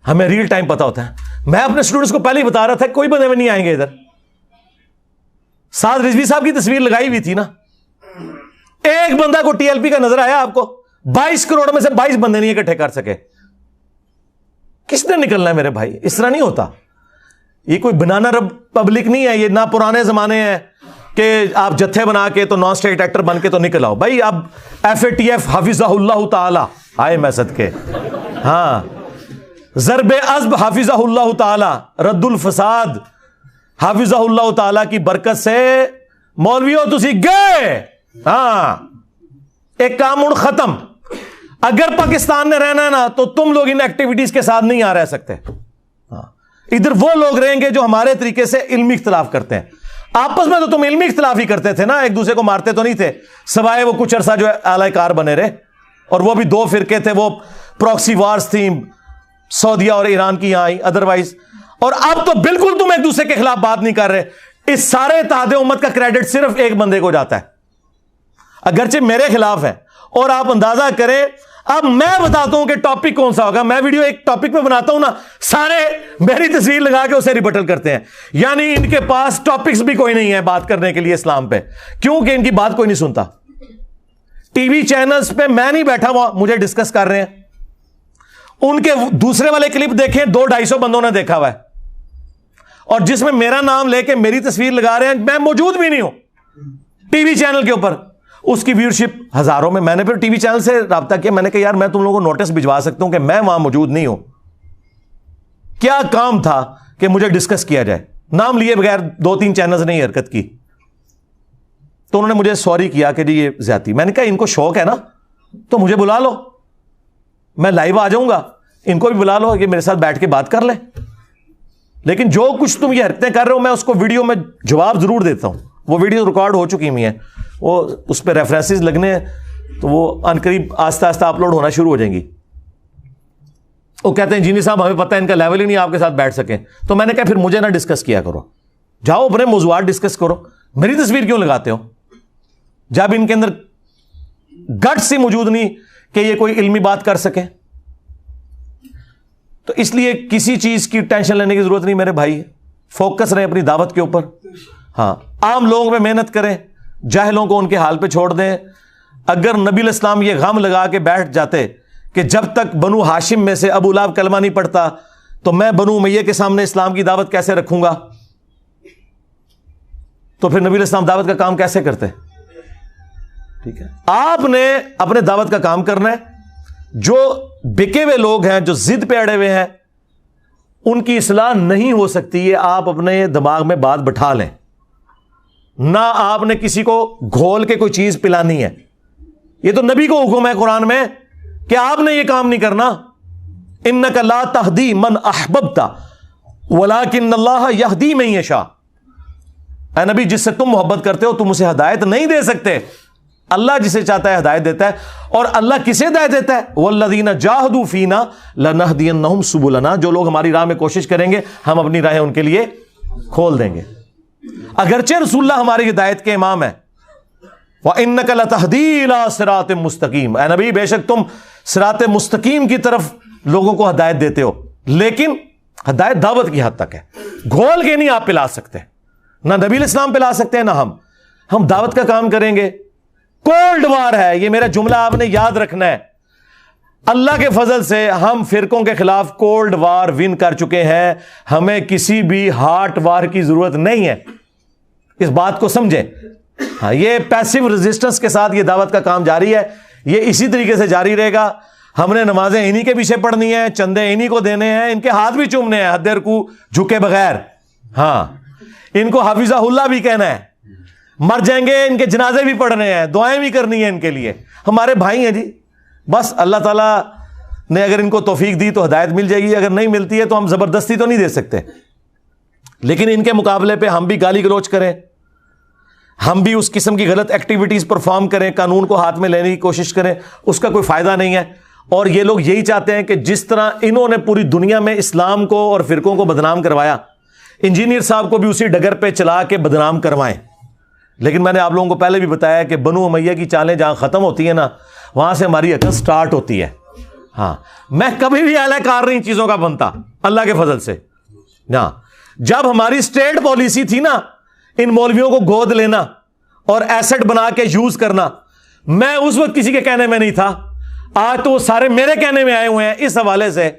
Speaker 1: ہمیں ریل ٹائم پتہ ہوتا ہے۔ میں اپنے اسٹوڈنٹس کو پہلے ہی بتا رہا تھا کوئی بندے میں نہیں آئیں گے ادھر۔ سعد رضوی صاحب کی تصویر لگائی ہوئی تھی نا، ایک بندہ کو ٹی ایل پی کا نظر آیا آپ کو؟ 22 کروڑ میں سے 22 بندے نہیں اکٹھے کر سکے۔ کس نے نکلنا ہے میرے بھائی؟ اس طرح نہیں ہوتا۔ یہ کوئی بنانا پبلک نہیں ہے، یہ نہ پرانے زمانے ہیں کہ آپ جتھے بنا کے تو نان اسٹیٹ ایکٹر بن کے تو نکل آؤ بھائی۔ اب FATF حافظہ اللہ تعالی آئے میں صدقے، ہاں، ضرب عزب حافظہ اللہ تعالی، رد الفساد حافظہ اللہ تعالی کی برکت سے مولویوں تسی گئے، ہاں، ایک کام ان ختم۔ اگر پاکستان نے رہنا ہے نا تو تم لوگ ان ایکٹیویٹیز کے ساتھ نہیں رہ سکتے۔ ادھر وہ لوگ رہیں گے جو ہمارے طریقے سے علمی اختلاف کرتے ہیں۔ آپس میں تو تم علمی اختلاف ہی کرتے تھے نا، ایک دوسرے کو مارتے تو نہیں تھے، سوائے وہ کچھ عرصہ جو اعلی کار بنے رہے، اور وہ بھی 2 فرقے تھے، وہ پروکسی وارز تھیں سعودیہ اور ایران کی یہاں آئی، ادروائز۔ اور اب تو بالکل تم ایک دوسرے کے خلاف بات نہیں کر رہے۔ اس سارے اتحاد امت کا کریڈٹ صرف ایک بندے کو جاتا ہے، اگرچہ میرے خلاف ہے۔ اور آپ اندازہ کریں، اب میں بتاتا ہوں کہ ٹاپک کون سا ہوگا۔ میں ویڈیو ایک ٹاپک پہ بناتا ہوں نا، سارے میری تصویر لگا کے اسے ریبٹل کرتے ہیں، یعنی ان کے پاس ٹاپکس بھی کوئی نہیں ہے بات کرنے کے لیے اسلام پہ، کیونکہ ان کی بات کوئی نہیں سنتا۔ ٹی وی چینلز پہ میں نہیں بیٹھا ہوا، مجھے ڈسکس کر رہے ہیں۔ ان کے دوسرے والے کلپ دیکھیں، 200-250 بندوں نے دیکھا ہوا ہے، اور جس میں میرا نام لے کے میری تصویر لگا رہے ہیں، میں موجود بھی نہیں ہوں، ٹی وی چینل کے اوپر اس کی ویورشپ ہزاروں میں. میں نے پھر ٹی وی چینل سے رابطہ کیا, میں نے کہا یار میں تم لوگوں کو نوٹس بھجوا سکتا ہوں کہ میں وہاں موجود نہیں ہوں, کیا کام تھا کہ مجھے ڈسکس کیا جائے. نام لیے بغیر 2-3 چینلز نے حرکت کی, تو انہوں نے مجھے سوری کیا کہ جی یہ زیادتی. میں نے کہا ان کو شوق ہے نا تو مجھے بلا لو, میں لائیو آ جاؤں گا, ان کو بھی بلا لو کہ میرے ساتھ بیٹھ کے بات کر لیں. لیکن جو کچھ تم یہ حرکتیں کر رہے ہو میں اس کو ویڈیو میں جواب ضرور دیتا ہوں. وہ ویڈیو ریکارڈ ہو چکی ہوئی ہیں, وہ اس پہ ریفرنسز لگنے ہیں تو وہ ان قریب آہستہ آہستہ اپلوڈ ہونا شروع ہو جائیں گی. وہ کہتے ہیں انجینئر صاحب ہمیں پتہ ہے ان کا لیول ہی نہیں آپ کے ساتھ بیٹھ سکیں. تو میں نے کہا پھر مجھے نہ ڈسکس کیا کرو, جاؤ اپنے موضوعات ڈسکس کرو, میری تصویر کیوں لگاتے ہو جب ان کے اندر گٹ سے موجود نہیں کہ یہ کوئی علمی بات کر سکے. تو اس لیے کسی چیز کی ٹینشن لینے کی ضرورت نہیں میرے بھائی, فوکس رہیں اپنی دعوت کے اوپر. ہاں عام لوگوں پہ محنت کریں, جاہلوں کو ان کے حال پہ چھوڑ دیں. اگر نبی علیہ السلام یہ غم لگا کے بیٹھ جاتے کہ جب تک بنو ہاشم میں سے ابو لہب کلمہ نہیں پڑھتا تو میں بنو امیہ کے سامنے اسلام کی دعوت کیسے رکھوں گا, تو پھر نبی علیہ السلام دعوت کا کام کیسے کرتے. ٹھیک ہے, آپ نے اپنے دعوت کا کام کرنا ہے. جو بکے ہوئے لوگ ہیں, جو ضد پہ اڑے ہوئے ہیں, ان کی اصلاح نہیں ہو سکتی. یہ آپ اپنے دماغ میں بات بٹھا لیں. نہ آپ نے کسی کو گھول کے کوئی چیز پلانی ہے, یہ تو نبی کو حکم ہے قرآن میں کہ آپ نے یہ کام نہیں کرنا. انک لا تہدی من احببت ولکن اللہ یہدی من یشاء. اے نبی جس سے تم محبت کرتے ہو تم اسے ہدایت نہیں دے سکتے, اللہ جسے چاہتا ہے ہدایت دیتا ہے. اور اللہ کسے ہدایت دیتا ہے؟ والذین جاہدوا فینا لنہدینہم سبلنا. جو لوگ ہماری راہ میں کوشش کریں گے ہم اپنی راہیں ان کے لیے کھول دیں گے. اگرچہ رسول اللہ ہماری ہدایت کے امام ہے. وَإِنَّكَ لَتَهْدِي إِلَىٰ صِرَاطٍ مُسْتَقِيمٍ. اے نبی بے شک تم صراط مستقیم کی طرف لوگوں کو ہدایت دیتے ہو, لیکن ہدایت دعوت کی حد تک ہے. گھول کے نہیں آپ پلا سکتے, نہ نبی علیہ السلام پلا سکتے ہیں نہ ہم دعوت کا کام کریں گے. کولڈ وار ہے یہ, میرا جملہ آپ نے یاد رکھنا ہے. اللہ کے فضل سے ہم فرقوں کے خلاف کولڈ وار ون کر چکے ہیں. ہمیں کسی بھی ہاٹ وار کی ضرورت نہیں ہے, اس بات کو سمجھیں. ہاں یہ پیسیو ریزسٹنس کے ساتھ یہ دعوت کا کام جاری ہے, یہ اسی طریقے سے جاری رہے گا. ہم نے نمازیں انہی کے پیچھے پڑھنی ہیں, چندے انہی کو دینے ہیں, ان کے ہاتھ بھی چومنے ہیں حد رکوع جھکے بغیر. ہاں ان کو حافظہ اللہ بھی کہنا ہے, مر جائیں گے ان کے جنازے بھی پڑھنے ہیں, دعائیں بھی کرنی ہیں ان کے لیے. ہمارے بھائی ہیں جی, بس اللہ تعالیٰ نے اگر ان کو توفیق دی تو ہدایت مل جائے گی, اگر نہیں ملتی ہے تو ہم زبردستی تو نہیں دے سکتے. لیکن ان کے مقابلے پہ ہم بھی گالی گلوچ کریں, ہم بھی اس قسم کی غلط ایکٹیویٹیز پرفارم کریں, قانون کو ہاتھ میں لینے کی کوشش کریں, اس کا کوئی فائدہ نہیں ہے. اور یہ لوگ یہی چاہتے ہیں کہ جس طرح انہوں نے پوری دنیا میں اسلام کو اور فرقوں کو بدنام کروایا, انجینئر صاحب کو بھی اسی ڈگر پہ چلا کے بدنام کروائیں. لیکن میں نے آپ لوگوں کو پہلے بھی بتایا کہ بنو امیہ کی چالیں جہاں ختم ہوتی ہیں نا, وہاں سے ہماری عقل سٹارٹ ہوتی ہے. ہاں میں کبھی بھی اعلی کار نہیں چیزوں کا بنتا اللہ کے فضل سے. ہاں جب ہماری اسٹیٹ پالیسی تھی نا ان مولویوں کو گود لینا اور ایسٹ بنا کے یوز کرنا, میں اس وقت کسی کے کہنے میں نہیں تھا. آج تو وہ سارے میرے کہنے میں آئے ہوئے ہیں اس حوالے سے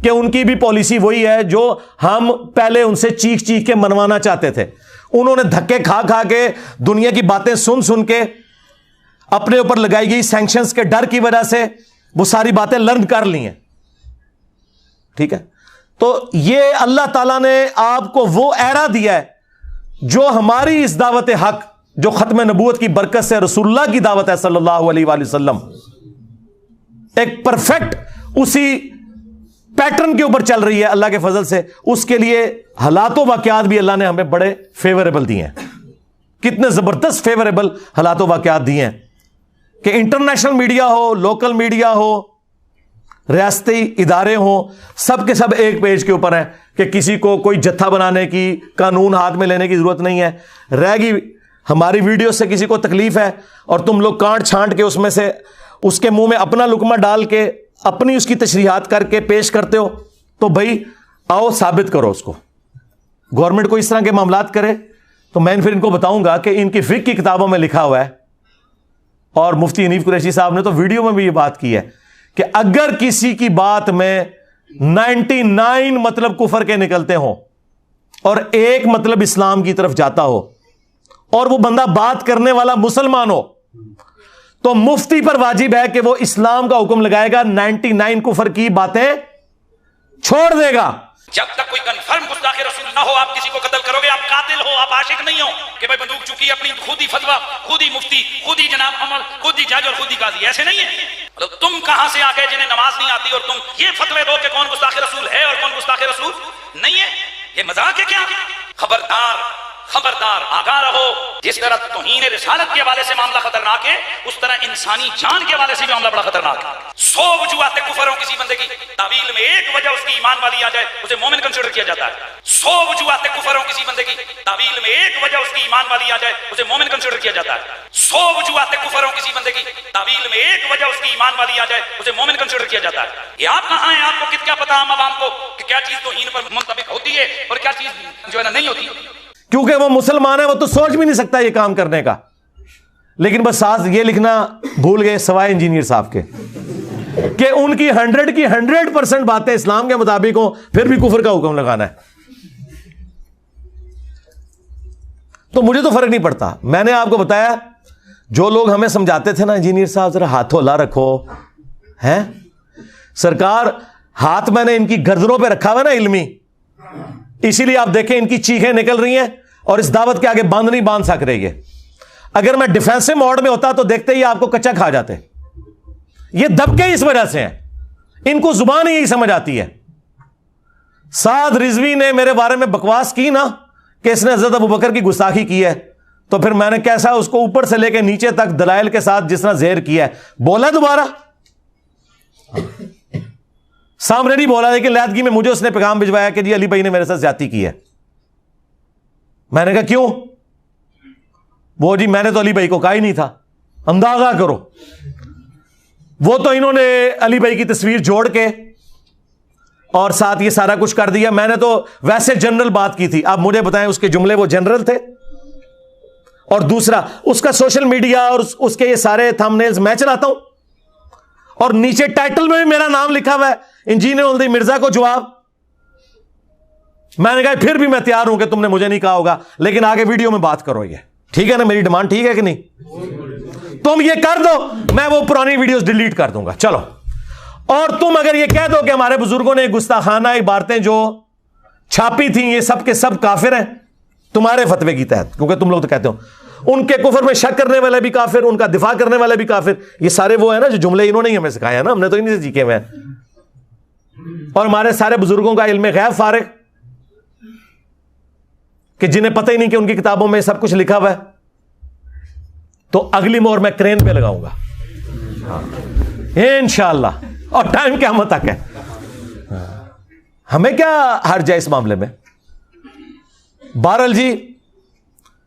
Speaker 1: کہ ان کی بھی پالیسی وہی ہے جو ہم پہلے ان سے چیخ چیخ کے منوانا چاہتے تھے. انہوں نے دھکے کھا کھا کے دنیا کی باتیں سن سن کے اپنے اوپر لگائی گئی سینکشنز کے ڈر کی وجہ سے وہ ساری باتیں لرن کر لی ہیں. ٹھیک ہے, تو یہ اللہ تعالیٰ نے آپ کو وہ ایرا دیا ہے جو ہماری اس دعوت حق, جو ختم نبوت کی برکت سے رسول اللہ کی دعوت ہے صلی اللہ علیہ وآلہ وسلم, ایک پرفیکٹ اسی پیٹرن کے اوپر چل رہی ہے اللہ کے فضل سے. اس کے لیے حالات و واقعات بھی اللہ نے ہمیں بڑے فیوریبل دیے ہیں. کتنے زبردست فیوریبل حالات و واقعات دیے ہیں کہ انٹرنیشنل میڈیا ہو, لوکل میڈیا ہو, ریاستی ادارے ہوں, سب کے سب ایک پیج کے اوپر ہیں کہ کسی کو کوئی جتھا بنانے کی, قانون ہاتھ میں لینے کی ضرورت نہیں ہے. رہ گی ہماری ویڈیو سے کسی کو تکلیف ہے اور تم لوگ کانٹ چھانٹ کے اس میں سے اس کے منہ میں اپنا لقمہ ڈال کے اپنی اس کی تشریحات کر کے پیش کرتے ہو, تو بھائی آؤ ثابت کرو اس کو. گورنمنٹ کو اس طرح کے معاملات کرے تو میں پھر ان کو بتاؤں گا کہ ان کی فقہ کی کتابوں میں لکھا ہوا ہے, اور مفتی حنیف قریشی صاحب نے تو ویڈیو میں بھی یہ بات کی ہے کہ اگر کسی کی بات میں 99 مطلب کفر کے نکلتے ہوں اور ایک مطلب اسلام کی طرف جاتا ہو, اور وہ بندہ بات کرنے والا مسلمان ہو تو مفتی پر واجب ہے کہ وہ اسلام کا حکم لگائے گا, 99 کفر کی باتیں چھوڑ دے گا.
Speaker 3: جب تک کوئی کنفرم گستاخ رسول نہ ہو آپ کسی کو قتل کرو گے, آپ قاتل ہو, آپ عاشق نہیں ہو کہ بھائی بندوق چکی اپنی خود ہی فتویٰ, خود ہی مفتی, خود ہی جناب عمل, خود ہی جج اور خود ہی قاضی. ایسے نہیں ہے. تم کہاں سے آ گئے جنہیں نماز نہیں آتی اور تم یہ فتوے دو کہ کون گستاخ رسول ہے اور کون گستاخ رسول نہیں ہے؟ یہ مذاق ہے کیا؟ خبردار خبردار, آگاہ رہو. جس طرح توہین رسالت کے حوالے سے معاملہ خطرناک ہے, اس طرح انسانی جان کے حوالے سے بھی معاملہ بڑا خطرناک ہے. 100 وجوہات کفر ہوں کسی بندے کی, تعویل میں ایک وجہ اس کی ایمان والی آ جائے اسے مومن کنسیڈر کیا جاتا ہے. 100 وجوہات کفر ہوں کسی بندے کی, تعویل میں ایک وجہ اس کی ایمان والی آ جائے اسے مومن کنسیڈر کیا جاتا ہے. 100 وجوہات کفر ہوں کسی بندے کی, تعویل میں ایک وجہ اس کی ایمان والی آ جائے اسے مومن کنسیڈر کیا جاتا ہے. یہ آپ کہاں ہیں؟ آپ کو کیا پتا عام عوام کو کہ کیا چیز توہین پر منطبق ہوتی ہے اور کیا چیز جو ہے نا نہیں ہوتی.
Speaker 1: کیونکہ وہ مسلمان ہے, وہ تو سوچ بھی نہیں سکتا یہ کام کرنے کا. لیکن بس ساتھ یہ لکھنا بھول گئے سوائے انجینئر صاحب کے کہ ان کی 100% باتیں اسلام کے مطابق ہوں, پھر بھی کفر کا حکم لگانا ہے. تو مجھے تو فرق نہیں پڑتا. میں نے آپ کو بتایا جو لوگ ہمیں سمجھاتے تھے نا, انجینئر صاحب ذرا ہاتھوں لا رکھو, ہیں سرکار ہاتھ میں نے ان کی گردنوں پہ رکھا ہوا نا علمی, اسی لیے آپ دیکھیں ان کی چیخیں نکل رہی ہیں اور اس دعوت کے آگے بند نہیں باندھ سک رہی ہے. اگر میں ڈیفینسو موڈ میں ہوتا تو دیکھتے ہی آپ کو کچا کھا جاتے. یہ دبکے اس وجہ سے ہیں, ان کو زبان ہی یہی سمجھ آتی ہے. سعد رضوی نے میرے بارے میں بکواس کی نا کہ اس نے حضرت ابوبکر کی گستاخی کی ہے, تو پھر میں نے کیسا اس کو اوپر سے لے کے نیچے تک دلائل کے ساتھ جس طرح زہر کیا ہے, بولا دوبارہ سامنے نہیں بولا, لیکن لیدگی میں مجھے اس نے پیغام بھجوایا کہ جی علی بھائی نے میرے ساتھ زیادتی کی ہے. میں نے کہا کیوں؟ وہ جی میں نے تو علی بھائی کو کہا ہی نہیں تھا. اندازہ کرو, وہ تو انہوں نے علی بھائی کی تصویر جوڑ کے اور ساتھ یہ سارا کچھ کر دیا. میں نے تو ویسے جنرل بات کی تھی. آپ مجھے بتائیں اس کے جملے وہ جنرل تھے؟ اور دوسرا اس کا سوشل میڈیا اور اس کے یہ سارے تھم نیلز میں چلاتا ہوں, اور نیچے ٹائٹل میں بھی میرا نام لکھا ہوا ہے, انجینئر الدی مرزا کو جواب. میں نے کہا پھر بھی میں تیار ہوں کہ تم نے مجھے نہیں کہا ہوگا, لیکن آگے ویڈیو میں بات کرو. یہ ٹھیک ہے نا, میری ڈیمانڈ ٹھیک ہے کہ نہیں؟ تم یہ کر دو, میں وہ پرانی ویڈیوز ڈیلیٹ کر دوں گا. چلو, اور تم اگر یہ کہہ دو کہ ہمارے بزرگوں نے گستاخانہ عبارتیں جو چھاپی تھیں یہ سب کے سب کافر ہیں تمہارے فتوے کی تحت, کیونکہ تم لوگ تو کہتے ہو ان کے کفر میں شک کرنے والے بھی کافر, ان کا دفاع کرنے والے بھی کافر. یہ سارے وہ ہیں نا جو جملے انہوں نے ہی ہمیں سکھائے ہیں نا, ہم نے تو انہیں سے سیکھے ہوئے ہیں. اور ہمارے سارے بزرگوں کا علم غیب فارغ کہ جنہیں پتہ ہی نہیں کہ ان کی کتابوں میں سب کچھ لکھا ہوا ہے. تو اگلی مہر میں کرین پہ لگاؤں گا انشاءاللہ, اور ٹائم قیامت تک ہے. ہمیں کیا حرج ہے اس معاملے میں؟ بہرحال جی,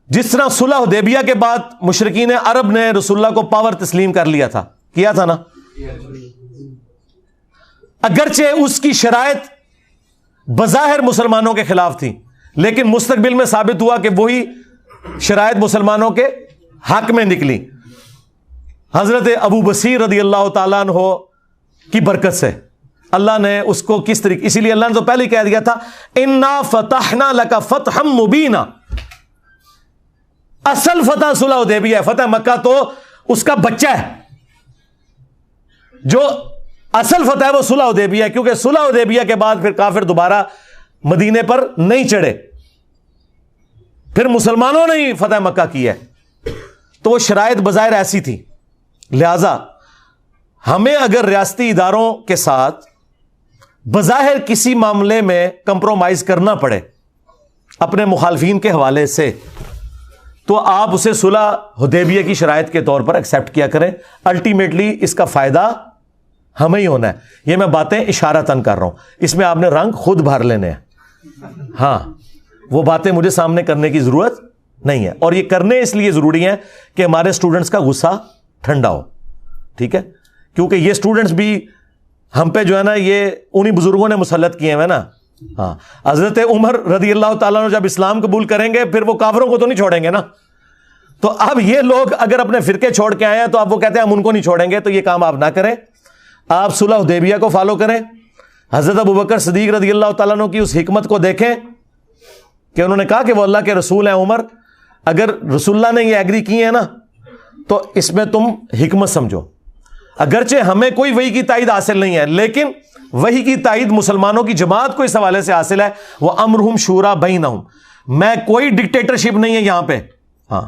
Speaker 1: جس طرح صلح حدیبیہ کے بعد مشرکین عرب نے رسول اللہ کو پاور تسلیم کر لیا تھا, کیا تھا نا, اگرچہ اس کی شرائط بظاہر مسلمانوں کے خلاف تھی, لیکن مستقبل میں ثابت ہوا کہ وہی شرائط مسلمانوں کے حق میں نکلی. حضرت ابو بصیر رضی اللہ تعالیٰ عنہ کی برکت سے اللہ نے اس کو کس طریقے, اسی لیے اللہ نے تو پہلے ہی کہہ دیا تھا انا فتحنا لک فتحا مبینا. اصل فتح صلح حدیبیہ ہے, فتح مکہ تو اس کا بچہ ہے. جو اصل فتح ہے وہ صلح حدیبیہ ہے, کیونکہ صلح حدیبیہ کے بعد پھر کافر دوبارہ مدینے پر نہیں چڑھے, پھر مسلمانوں نے ہی فتح مکہ کی ہے. تو وہ شرائط بظاہر ایسی تھی, لہذا ہمیں اگر ریاستی اداروں کے ساتھ بظاہر کسی معاملے میں کمپرومائز کرنا پڑے اپنے مخالفین کے حوالے سے, تو آپ اسے صلح حدیبیہ کی شرائط کے طور پر ایکسپٹ کیا کریں. الٹیمیٹلی اس کا فائدہ ہمیں ہی ہونا ہے. یہ میں باتیں اشارتاً کر رہا ہوں, اس میں آپ نے رنگ خود بھر لینے ہیں. ہاں, وہ باتیں مجھے سامنے کرنے کی ضرورت نہیں ہے, اور یہ کرنے اس لیے ضروری ہیں کہ ہمارے اسٹوڈنٹس کا غصہ ٹھنڈا ہو. ٹھیک ہے, کیونکہ یہ اسٹوڈنٹس بھی ہم پہ جو ہے نا یہ انہی بزرگوں نے مسلط کیے ہیں نا. ہاں, حضرت عمر رضی اللہ تعالیٰ عنہ جب اسلام قبول کریں گے پھر وہ کافروں کو تو نہیں چھوڑیں گے نا. تو اب یہ لوگ اگر اپنے فرقے چھوڑ کے آئے ہیں تو اب وہ کہتے ہیں ہم ان کو نہیں چھوڑیں گے, تو یہ کام آپ نہ کریں. آپ صلح حدیبیہ کو فالو کریں. حضرت ابوبکر صدیق رضی اللہ تعالیٰ عنہ کی اس حکمت کو دیکھیں کہ انہوں نے کہا کہ وہ اللہ کے رسول ہیں عمر, اگر رسول اللہ نے یہ ایگری کی ہے نا تو اس میں تم حکمت سمجھو. اگرچہ ہمیں کوئی وحی کی تائید حاصل نہیں ہے, لیکن وحی کی تائید مسلمانوں کی جماعت کو اس حوالے سے حاصل ہے, وہ امرہم شورا بینہم. میں کوئی ڈکٹیٹرشپ نہیں ہے یہاں پہ. ہاں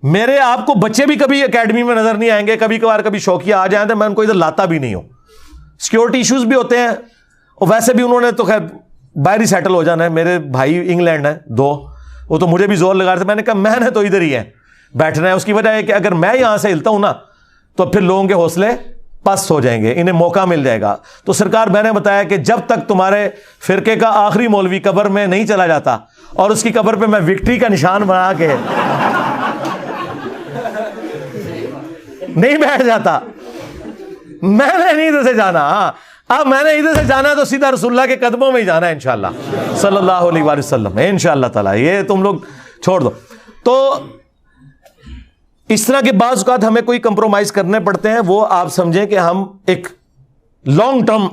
Speaker 1: میرے آپ کو بچے بھی کبھی اکیڈمی میں نظر نہیں آئیں گے, کبھی کبھار کبھی شوقیہ آ جائیں تو میں ان کو ادھر لاتا بھی نہیں ہوں. سیکیورٹی ایشوز بھی ہوتے ہیں, اور ویسے بھی انہوں نے تو خیر باہر ہی سیٹل ہو جانا ہے. میرے بھائی انگلینڈ ہیں 2, وہ تو مجھے بھی زور لگا رہے تھے. میں نے کہا میں نے تو ادھر ہی ہے بیٹھنا ہے. اس کی وجہ ہے کہ اگر میں یہاں سے ہلتا ہوں نا تو پھر لوگوں کے حوصلے پست ہو جائیں گے, انہیں موقع مل جائے گا. تو سرکار میں نے بتایا کہ جب تک تمہارے فرقے کا آخری مولوی قبر میں نہیں چلا جاتا اور اس کی قبر پہ میں وکٹری کا نشان بنا کے نہیں بیٹھ جاتا, میں نے نہیں ادھر سے جانا. ہاں اب میں نے ادھر سے جانا ہے تو سیدھا رسول اللہ کے قدموں میں ہی جانا ہے انشاءاللہ صلی اللہ علیہ وآلہ وسلم انشاءاللہ تعالی. یہ تم لوگ چھوڑ دو. تو اس طرح کے بعض اوقات ہمیں کوئی کمپرومائز کرنے پڑتے ہیں, وہ آپ سمجھیں کہ ہم ایک لانگ ٹرم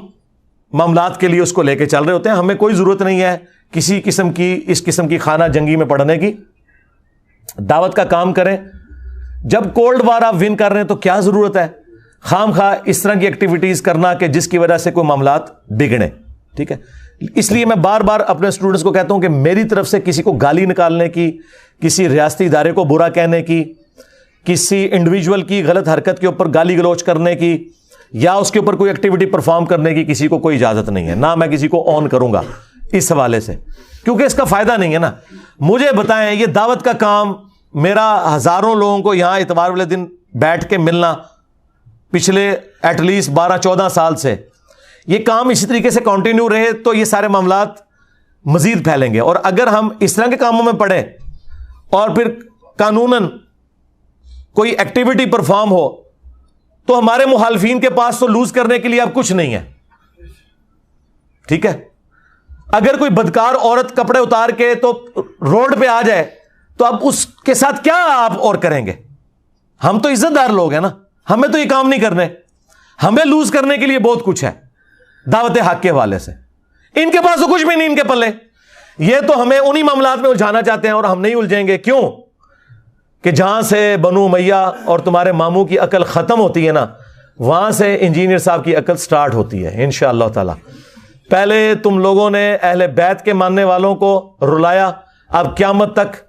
Speaker 1: معاملات کے لیے اس کو لے کے چل رہے ہوتے ہیں. ہمیں کوئی ضرورت نہیں ہے کسی قسم کی اس قسم کی خانہ جنگی میں پڑھنے کی. دعوت کا کام کریں. جب کولڈ وار آپ ون کر رہے ہیں تو کیا ضرورت ہے خام خواہ اس طرح کی ایکٹیویٹیز کرنا کہ جس کی وجہ سے کوئی معاملات بگڑیں. ٹھیک ہے, اس لیے میں بار بار اپنے اسٹوڈنٹس کو کہتا ہوں کہ میری طرف سے کسی کو گالی نکالنے کی, کسی ریاستی ادارے کو برا کہنے کی, کسی انڈیویجول کی غلط حرکت کے اوپر گالی گلوچ کرنے کی, یا اس کے اوپر کوئی ایکٹیویٹی پرفارم کرنے کی کسی کو کوئی اجازت نہیں ہے. نہ میں کسی کو آن کروں گا اس حوالے سے, کیونکہ اس کا فائدہ نہیں ہے نا. مجھے بتائیں, یہ دعوت کا کام میرا ہزاروں لوگوں کو یہاں اتوار والے دن بیٹھ کے ملنا پچھلے ایٹ لیسٹ 12-14 سال سے, یہ کام اسی طریقے سے کنٹینیو رہے تو یہ سارے معاملات مزید پھیلیں گے. اور اگر ہم اس طرح کے کاموں میں پڑیں اور پھر قانوناً کوئی ایکٹیویٹی پرفارم ہو تو ہمارے مخالفین کے پاس تو لوز کرنے کے لیے اب کچھ نہیں ہے. ٹھیک ہے, اگر کوئی بدکار عورت کپڑے اتار کے تو روڈ پہ آ جائے تو اب اس کے ساتھ کیا آپ اور کریں گے؟ ہم تو عزت دار لوگ ہیں نا, ہمیں تو یہ کام نہیں کرنے. ہمیں لوز کرنے کے لیے بہت کچھ ہے دعوت حق کے حوالے سے. ان کے پاس تو کچھ بھی نہیں, ان کے پلے. یہ تو ہمیں انہی معاملات میں الجھانا چاہتے ہیں اور ہم نہیں الجھیں گے. کیوں کہ جہاں سے بنو امیہ اور تمہارے ماموں کی عقل ختم ہوتی ہے نا, وہاں سے انجینئر صاحب کی عقل سٹارٹ ہوتی ہے انشاءاللہ تعالی. پہلے تم لوگوں نے اہل بیت کے ماننے والوں کو رلایا, اب قیامت تک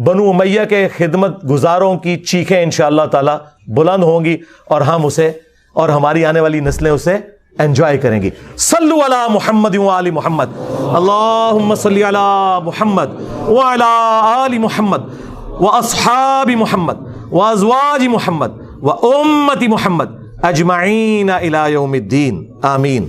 Speaker 1: بنو امیہ کے خدمت گزاروں کی چیخیں انشاءاللہ تعالی بلند ہوں گی اور ہم اسے اور ہماری آنے والی نسلیں اسے انجوائے کریں گی. صلو علی محمد و آل محمد, اللہم صلی علی محمد و علی آل محمد و اصحاب محمد و ازواج محمد و امت محمد اجمعین الی یوم الدین. آمین.